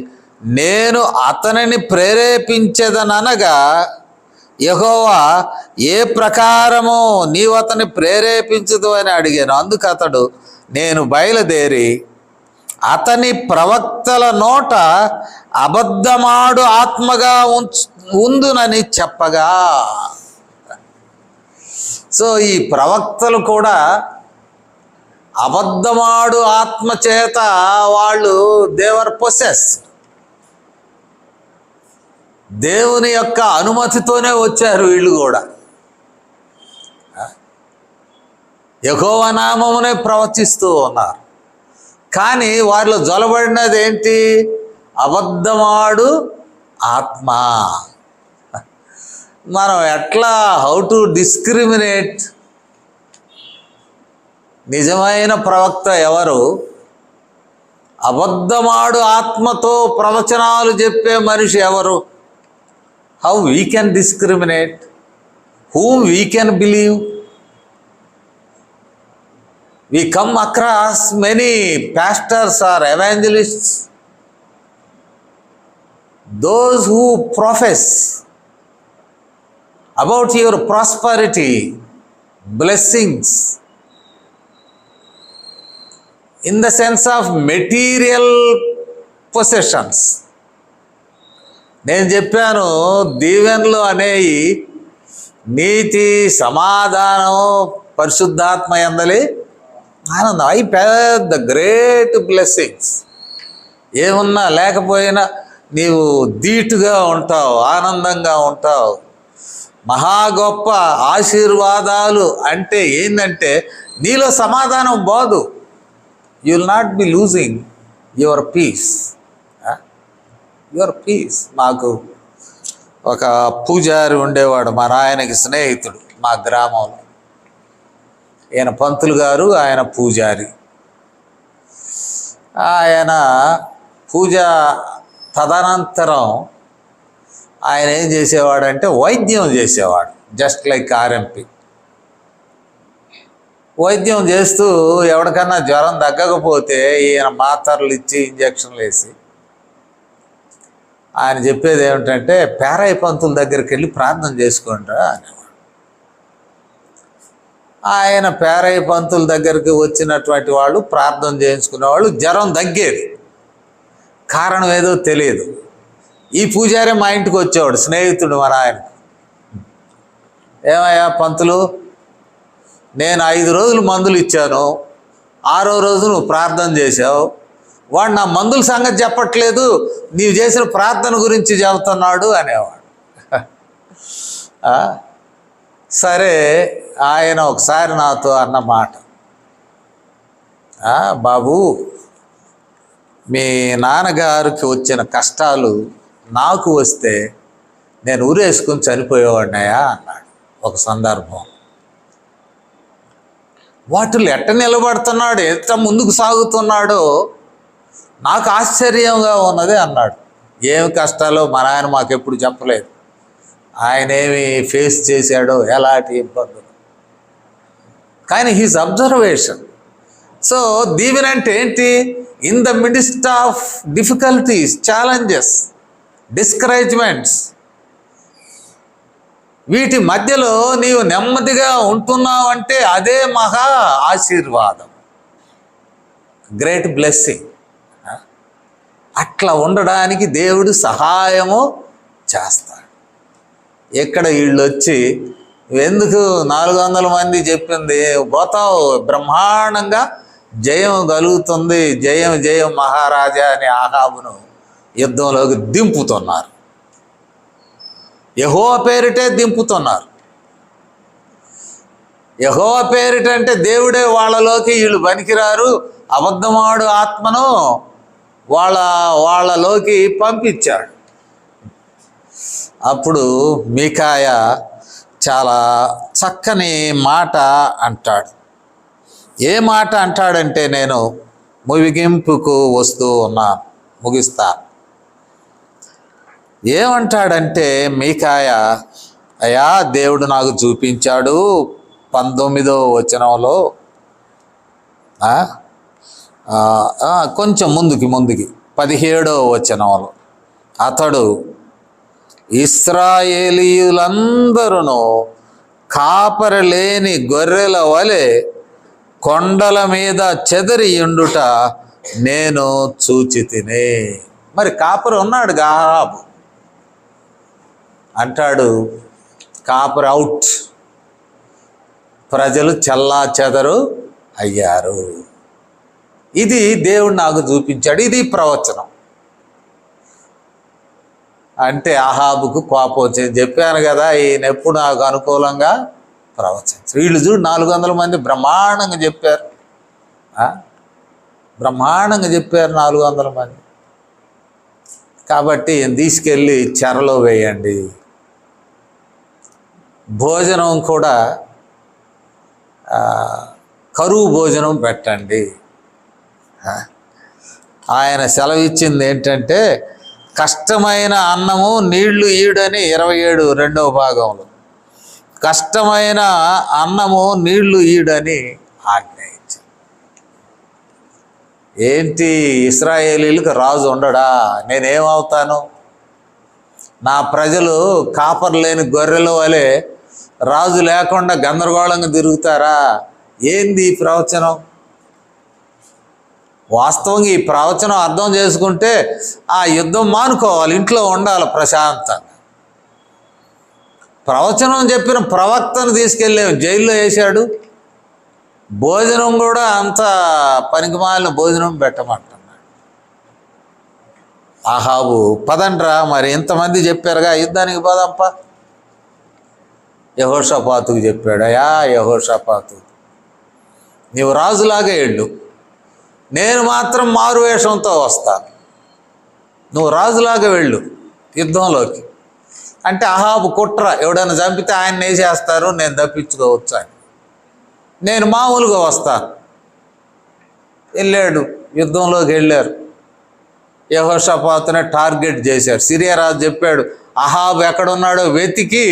నేను అతనిని ప్రేరేపించదనగా యెహోవా ఏ ప్రకారమో నీవు అతన్ని ప్రేరేపించదు అని అడిగాను. అందుకు అతడు, నేను బయలుదేరి అతని ప్రవక్తల నోట అబద్ధమాడు ఆత్మగా ఉందునని చెప్పగా. సో ఈ ప్రవక్తలు కూడా అబద్ధమాడు ఆత్మ చేత వాళ్ళు దేవర్ పొసెస్, దేవుని యొక్క అనుమతితోనే వచ్చారు వీళ్ళు కూడా. యెహోవా నామమునే ప్రవచిస్తూ ఉన్నారు, కానీ వారిలో జొలబడినది ఏంటి? అబద్ధమాడు ఆత్మ. మనం ఎట్లా, హౌ టు డిస్క్రిమినేట్ నిజమైన ప్రవక్త ఎవరు, అబద్ధమాడు ఆత్మతో ప్రవచనాలు చెప్పే మనిషి ఎవరు? How we can discriminate, whom we can believe? We come across many pastors or evangelists, those who profess about your prosperity, blessings, in the sense of material possessions. నేను చెప్పాను, దీవెనలు అనేవి నీతి, సమాధానం, పరిశుద్ధాత్మ యందలి ఆనందం, అవి పెద్ద గ్రేట్ బ్లెస్సింగ్స్. ఏమున్నా లేకపోయినా నీవు ధీటుగా ఉంటావు, ఆనందంగా ఉంటావు. మహా గొప్ప ఆశీర్వాదాలు అంటే ఏంటంటే నీలో సమాధానం పోదు. You will not be losing your peace. మాకు ఒక పూజారి ఉండేవాడు, మా నాయనకి స్నేహితుడు మా గ్రామంలో. ఈయన పంతులు గారు, ఆయన పూజారి. ఆయన పూజ తదనంతరం ఆయన ఏం చేసేవాడంటే వైద్యం చేసేవాడు. జస్ట్ లైక్ ఆర్ఎంపి వైద్యం చేస్తూ ఎవరికన్నా జ్వరం తగ్గకపోతే ఈయన మాత్రలు ఇచ్చి ఇంజక్షన్లు వేసి ఆయన చెప్పేది ఏమిటంటే పేరాయి పంతుల దగ్గరికి వెళ్ళి ప్రార్థన చేసుకోండిరా అనేవాడు. ఆయన పేరాయి పంతుల దగ్గరికి వచ్చినటువంటి వాళ్ళు ప్రార్థన చేయించుకునేవాళ్ళు, జ్వరం తగ్గేది. కారణం ఏదో తెలియదు. ఈ పూజారి మా ఇంటికి వచ్చేవాడు, స్నేహితుడు మన ఆయన. ఏమయ్యా పంతులు, నేను 5 రోజులు మందులు ఇచ్చాను, 6వ రోజు నువ్వు ప్రార్థన చేశావు, వాడు నా మందుల సంగతి చెప్పట్లేదు, నీవు చేసిన ప్రార్థన గురించి చెబుతున్నాడు అనేవాడు. సరే, ఆయన ఒకసారి నాతో అన్న మాట, బాబు మీ నాన్నగారికి వచ్చిన కష్టాలు నాకు వస్తే నేను ఊరేసుకుని చనిపోయేవాడినాయా అన్నాడు ఒక సందర్భం. వాటిలో ఎట్ట నిలబడుతున్నాడు, ఎంత ముందుకు సాగుతున్నాడో నాకు ఆశ్చర్యంగా ఉన్నది అన్నాడు. ఏమి కష్టాలో మన ఆయన మాకెప్పుడు చెప్పలేదు, ఆయన ఏమి ఫేస్ చేశాడో, ఎలాంటి ఇబ్బందులు. కానీ హీస్ అబ్జర్వేషన్. సో దీవెన అంటే ఏంటి? In the midst of difficulties, challenges, discouragements, వీటి మధ్యలో నీవు నెమ్మదిగా ఉంటున్నావంటే అదే మహా ఆశీర్వాదం, గ్రేట్ బ్లెస్సింగ్. అట్లా ఉండడానికి దేవుడు సహాయము చేస్తాడు. ఎక్కడ వీళ్ళు వచ్చి ఎందుకు 400 మంది చెప్పింది పోతావు, బ్రహ్మాండంగా జయం కలుగుతుంది, జయం జయం మహారాజా అని ఆహాబును యుద్ధంలోకి దింపుతున్నారు. యెహోవా పేరిటే దింపుతున్నారు. యెహోవా పేరిట అంటే దేవుడే వాళ్ళలోకి వీళ్ళు పనికిరారు, అబద్ధమాడు ఆత్మను వాళ్ళలోకి పంపించాడు. అప్పుడు మీకాయా చాలా చక్కని మాట అంటాడు. ఏ మాట అంటాడంటే, నేను ముగింపుకు వస్తూ ఉన్నాను, ముగిస్తా. ఏమంటాడంటే మీకాయా, అయ్యా దేవుడు నాకు చూపించాడు 19వ వచనంలో, కొంచెం ముందుకి 17వ వచనంలో, అతడు ఇశ్రాయేలీయులందరూ కాపరి లేని గొర్రెల వలె కొండల మీద చెదరి ఉండుట నేను చూచితిని. మరి కాపరి ఉన్నాడు అహాబు, అంటాడు కాపరి అవుట్, ప్రజలు చెల్లా చెదరు అయ్యారు. ఇది దేవుడు నాకు చూపించాడు, ఇది ప్రవచనం. అంటే అహాబుకు కోపం వచ్చింది. చెప్పాను కదా, ఈయన ఎప్పుడు నాకు అనుకూలంగా ప్రవచించు. వీళ్ళు చూడు 400 మంది బ్రహ్మాండంగా చెప్పారు, బ్రహ్మాండంగా చెప్పారు 400 మంది. కాబట్టి తీసుకెళ్ళి చెరలో వేయండి, భోజనం కూడా కరువు భోజనం పెట్టండి. ఆయన సెలవిచ్చింది ఏంటంటే, కష్టమైన అన్నము నీళ్లు ఈడని 27 2వ భాగంలో, కష్టమైన అన్నము నీళ్లు ఈడని ఆజ్ఞయించారు. ఏంటి, ఇశ్రాయేలీలకు రాజు ఉండడా? నేనేమవుతాను? నా ప్రజలు కాపర్ లేని గొర్రెల వలె రాజు లేకుండా గందరగోళంగా తిరుగుతారా? ఏంది ఈ ప్రవచనం? వాస్తవంగా ఈ ప్రవచనం అర్థం చేసుకుంటే ఆ యుద్ధం మానుకోవాలి, ఇంట్లో ఉండాలి ప్రశాంతంగా. ప్రవచనం చెప్పిన ప్రవక్తను తీసుకెళ్ళి జైల్లో వేశాడు. భోజనం కూడా అంత పనికిమాలిన భోజనం పెట్టమంటున్నాడు. అహాబు పదండ్రా, మరి ఇంతమంది చెప్పారుగా యుద్ధానికి పోదాంప. యెహోషాపాతుకు చెప్పాడు, అయ్యా యెహోషాపాతు, నీవు రాజులాగా వెళ్ళు, నేను మాత్రం మారువేషంతో వస్తాను, నువ్వు రాజులాగా వెళ్ళు యుద్ధంలోకి. అంటే అహాబు కుట్ర, ఎవడైనా చంపితే ఆయన వేసేస్తారు, నేను తప్పించుకోవచ్చు అని, నేను మామూలుగా వస్తాను. వెళ్ళాడు యుద్ధంలోకి వెళ్ళారు. యెహోషాపాతునే టార్గెట్ చేశారు. సిరియా రాజు చెప్పాడు, అహాబు ఎక్కడున్నాడో వెతికి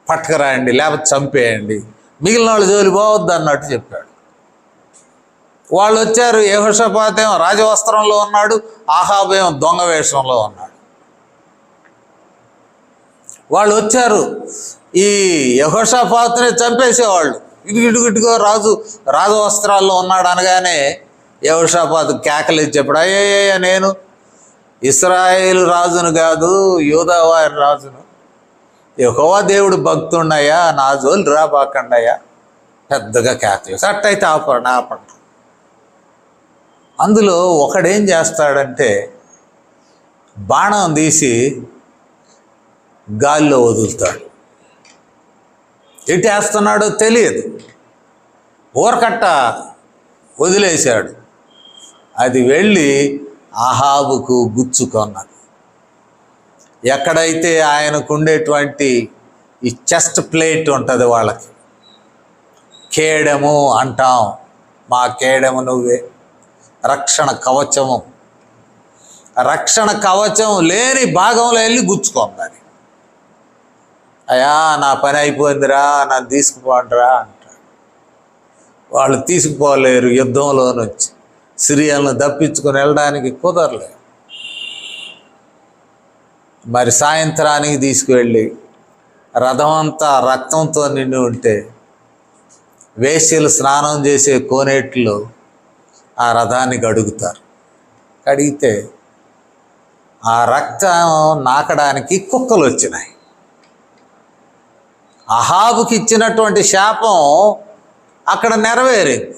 పట్టుకురాయండి, లేకపోతే చంపేయండి, మిగిలిన వాళ్ళు జోలి పోవద్దు అన్నట్టు చెప్పాడు. వాళ్ళు వచ్చారు. యెహోషాపాతు ఏమో రాజవస్త్రంలో ఉన్నాడు, అహాబు ఏమో దొంగ వేషంలో ఉన్నాడు. వాళ్ళు వచ్చారు, ఈ యెహోషాపాతునే చంపేసేవాళ్ళు. ఇటుగిటుగిటుగో రాజవస్త్రాల్లో ఉన్నాడు అనగానే యెహోషాపాతు కేకలేసి చెప్పాడు, అయ్యయ్య, నేను ఇశ్రాయేలు రాజును కాదు, యూదావారి రాజును, యెహోవా దేవుడు భక్తుండయ్యా, నా జోలు రాబాకండయ్యా. పెద్దగా కేకలేసి అట్టయితే ఆపండి. అందులో ఒకడేం చేస్తాడంటే బాణం తీసి గాల్లో వదులుతాడు. ఎటు వేస్తున్నాడో తెలియదు, ఊరకట్ట వదిలేశాడు. అది వెళ్ళి అహాబుకు గుచ్చుకున్నది. ఎక్కడైతే ఆయనకు ఉండేటువంటి ఈ చెస్ట్ ప్లేట్ ఉంటుంది, వాళ్ళకి కేడము అంటాం, మా కేడము నువ్వే, రక్షణ కవచము, రక్షణ కవచం లేని భాగంలో వెళ్ళి గుచ్చుకుందని. అయ్యా నా పని అయిపోయిందిరా, నన్ను తీసుకుపోండిరా అంటాడు. వాళ్ళు తీసుకుపోలేరు. యుద్ధంలో నుంచి సిరియలను తప్పించుకొని వెళ్ళడానికి కుదరలేదు. మరి సాయంత్రానికి తీసుకువెళ్ళి రథం అంతా రక్తంతో నిండి ఉంటే వేశ్యలు స్నానం చేసే కోనేట్లో ఆ రథాన్ని కడుగుతారు. కడిగితే ఆ రక్తం నాకడానికి కుక్కలు వచ్చినాయి. అహాబుకి ఇచ్చినటువంటి శాపం అక్కడ నెరవేరింది.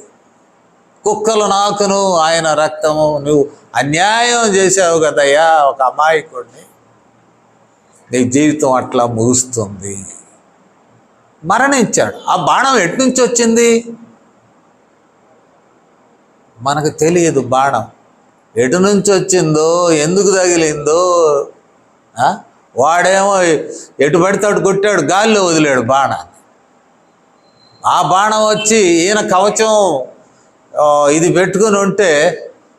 కుక్కలు నాకును ఆయన రక్తము, నువ్వు అన్యాయం చేసావు కదయ్యా ఒక అమాయకుడిని, నీ జీవితం అట్లా ముగుస్తుంది. మరణించాడు. ఆ బాణం ఎట్నుంచి వచ్చింది మనకు తెలియదు. బాణం ఎటు నుంచి వచ్చిందో, ఎందుకు తగిలిందో. వాడేమో ఎటు పడితే అటు కొట్టాడు, గాల్లో వదిలాడు బాణాన్ని. ఆ బాణం వచ్చి ఈయన కవచం ఇది పెట్టుకుని ఉంటే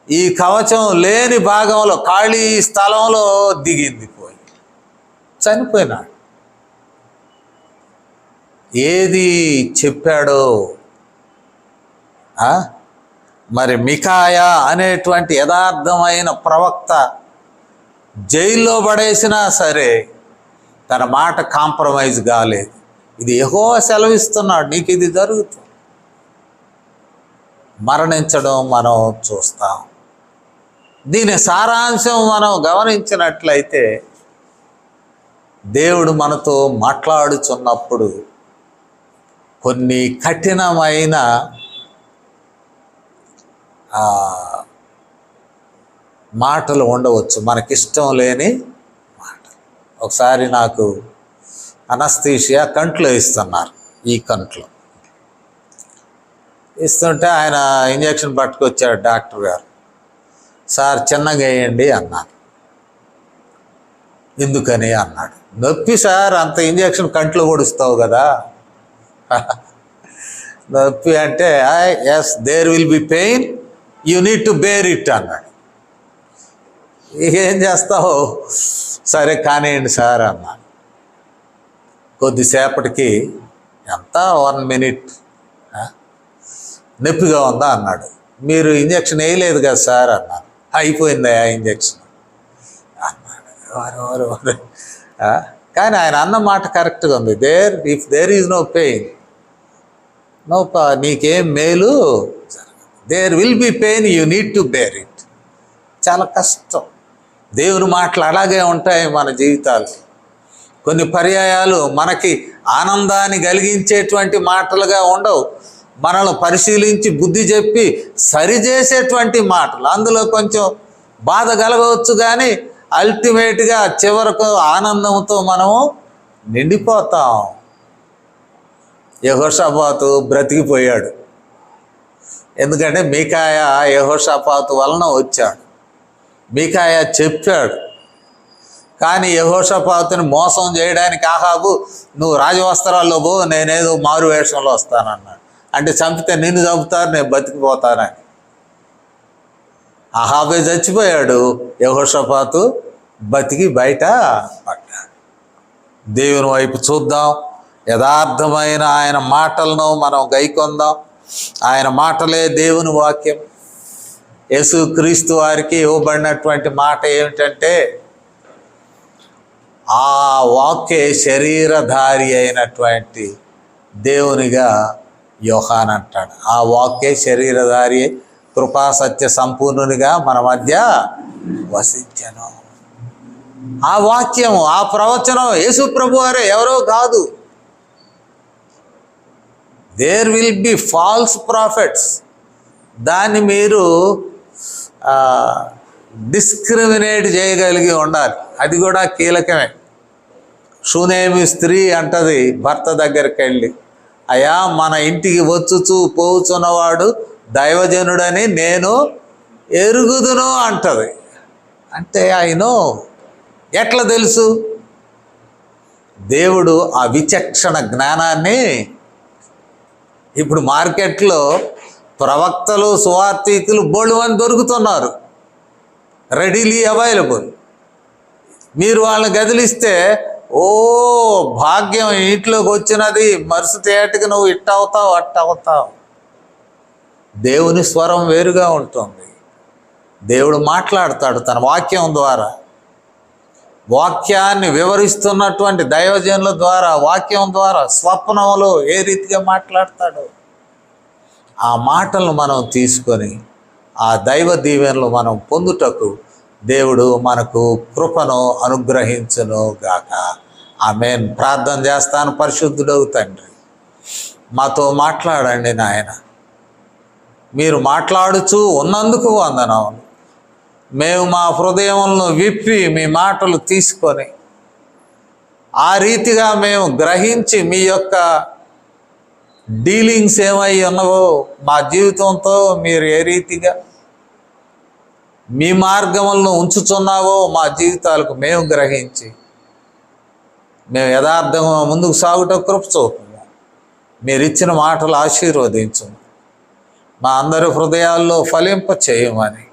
ఈ కవచం లేని భాగంలో ఖాళీ స్థలంలో దిగింది, పోయి చనిపోయినాడు. ఏది చెప్పాడో మరి మికాయా అనేటువంటి యథార్థమైన ప్రవక్త జైల్లో పడేసినా సరే తన మాట కాంప్రమైజ్ కాలేదు. ఇది యెహోవా సెలవిస్తున్నాడు, నీకు ఇది జరుగుతుంది. మరణించడం మనం చూస్తాం. దీని సారాంశం మనం గమనించినట్లయితే దేవుడు మనతో మాట్లాడుచున్నప్పుడు కొన్ని కఠినమైన మాటలు ఉండవచ్చు, మనకిష్టం లేని మాటలు. ఒకసారి నాకు అనస్థీషియా కంట్లో ఇస్తున్నారు. ఈ కంట్లో ఇస్తుంటే ఆయన ఇంజక్షన్ పట్టుకొచ్చాడు డాక్టర్ గారు. సార్ చిన్నగా వేయండి అన్నాను. ఎందుకని అన్నాడు. నొప్పి సార్, అంత ఇంజక్షన్ కంట్లో పొడుస్తావు కదా. నొప్పి అంటే yes there will be pain, you need to bear it అన్నాడు. ఏం చేస్తావు, సరే కానివ్వండి సార్ అన్నాను. కొద్దిసేపటికి ఎంత 1 మినిట్ నొప్పిగా ఉందా అన్నాడు. మీరు ఇంజక్షన్ వేయలేదు కదా సార్ అన్నాను. అయిపోయిందా ఇంజక్షన్ అన్నాడు. కానీ ఆయన అన్న మాట కరెక్ట్గా ఉంది. If there is no pain, నీకేం మేలు, there will be pain, you need to bear it. చాలా కష్టం. దేవుని మాటలు అలాగే ఉంటాయి మన జీవితాలు. కొన్ని పర్యాయాలు మనకి ఆనందాన్ని కలిగించేటువంటి మాటలుగా ఉండవు, మనల్ని పరిశీలించి బుద్ధి చెప్పి సరిచేసేటువంటి మాటలు. అందులో కొంచెం బాధ కలగవచ్చు, కానీ అల్టిమేట్గా చివరకు ఆనందంతో మనము నిండిపోతాం. యెహోషాపాతు బ్రతికిపోయాడు. ఎందుకంటే మీకాయా యెహోషాపాతు వలన వచ్చాడు. మీకాయా చెప్పాడు. కానీ యెహోషాపాతుని మోసం చేయడానికి అహాబు, నువ్వు రాజవస్త్రాల్లో పో, నేనేదో మారు వేషంలో వస్తానన్నాడు. అంటే చంపితే నిన్ను చంపుతారు, నేను బతికిపోతానని. అహాబే చచ్చిపోయాడు, యెహోషాపాతు బతికి బయట పడ్డాడు. దేవుని వైపు చూద్దాం, యథార్థమైన ఆయన మాటలను మనం గైకొందాం. ఆయన మాటలే దేవుని వాక్యం. యేసుక్రీస్తు వారికి ఇవ్వబడినటువంటి మాట ఏమిటంటే, ఆ వాక్యే శరీరధారి అయినటువంటి దేవునిగా యోహాన్ అంటాడు. ఆ వాక్యే శరీరధారి కృపా సత్య సంపూర్ణునిగా మన మధ్య వసించెను. ఆ వాక్యము, ఆ ప్రవచనం యేసు ప్రభు వారే, ఎవరో కాదు. There will be false prophets. దాన్ని మీరు డిస్క్రిమినేట్ చేయగలిగి ఉండాలి. అది కూడా కీలకమే. షూనేమి స్త్రీ అంటది భర్త దగ్గరికి వెళ్ళి, అయ్యా మన ఇంటికి వచ్చుచూ పోచున్నవాడు దైవజనుడని నేను ఎరుగుదును అంటది. అంటే ఆయనో ఎట్లా తెలుసు? దేవుడు ఆ విచక్షణ జ్ఞానాన్ని, ఇప్పుడు మార్కెట్లో ప్రవక్తలు సువార్తికులు బోళ్ళు అని దొరుకుతున్నారు, రెడీలీ అవైలబుల్. మీరు వాళ్ళని గదిలిస్తే, ఓ భాగ్యం ఇంట్లోకి వచ్చినది, మరుసటి ఏటికి నువ్వు ఇట్ట అవుతావు అట్ట అవుతావు. దేవుని స్వరం వేరుగా ఉంటుంది. దేవుడు మాట్లాడతాడు తన వాక్యం ద్వారా. వాక్యాన్ని వివరిస్తున్నటువంటి దైవజనుల ద్వారా, వాక్యం ద్వారా స్వప్నంలో ఏ రీతిగా మాట్లాడతాడో ఆ మాటలను మనం తీసుకొని ఆ దైవ దీవెనలు మనం పొందుటకు దేవుడు మనకు కృపను అనుగ్రహించును గాక. ఆమేన్. ప్రార్థన చేస్తాను. పరిశుద్ధుడవు తండ్రి, మాతో మాట్లాడండి నాయన. మీరు మాట్లాడుచూ ఉన్నందుకు వందనములు. మేము మా హృదయములను విప్పి మీ మాటలు తీసుకొని ఆ రీతిగా మేము గ్రహించి మీ యొక్క డీలింగ్స్ ఏమై ఉన్నవో మా జీవితంతో మీరు ఏ రీతిగా మీ మార్గములను ఉంచుతున్నావో మా జీవితాలకు మేము గ్రహించి మేము యథార్థంగా ముందుకు సాగుట కృప చూపము. మీరు ఇచ్చిన మాటలు ఆశీర్వదించము. మా అందరి హృదయాల్లో ఫలింప చేయమని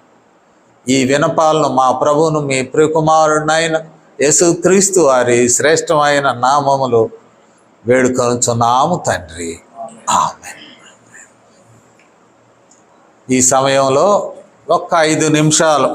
ఈ వినపాలను మా ప్రభువును మీ ప్రియకుమారుడినైన యేసుక్రీస్తు వారి శ్రేష్టమైన నామములో వేడుకొనుచున్నాము తండ్రి. ఆమేన్. ఈ సమయంలో ఒక్క 5 నిమిషాలు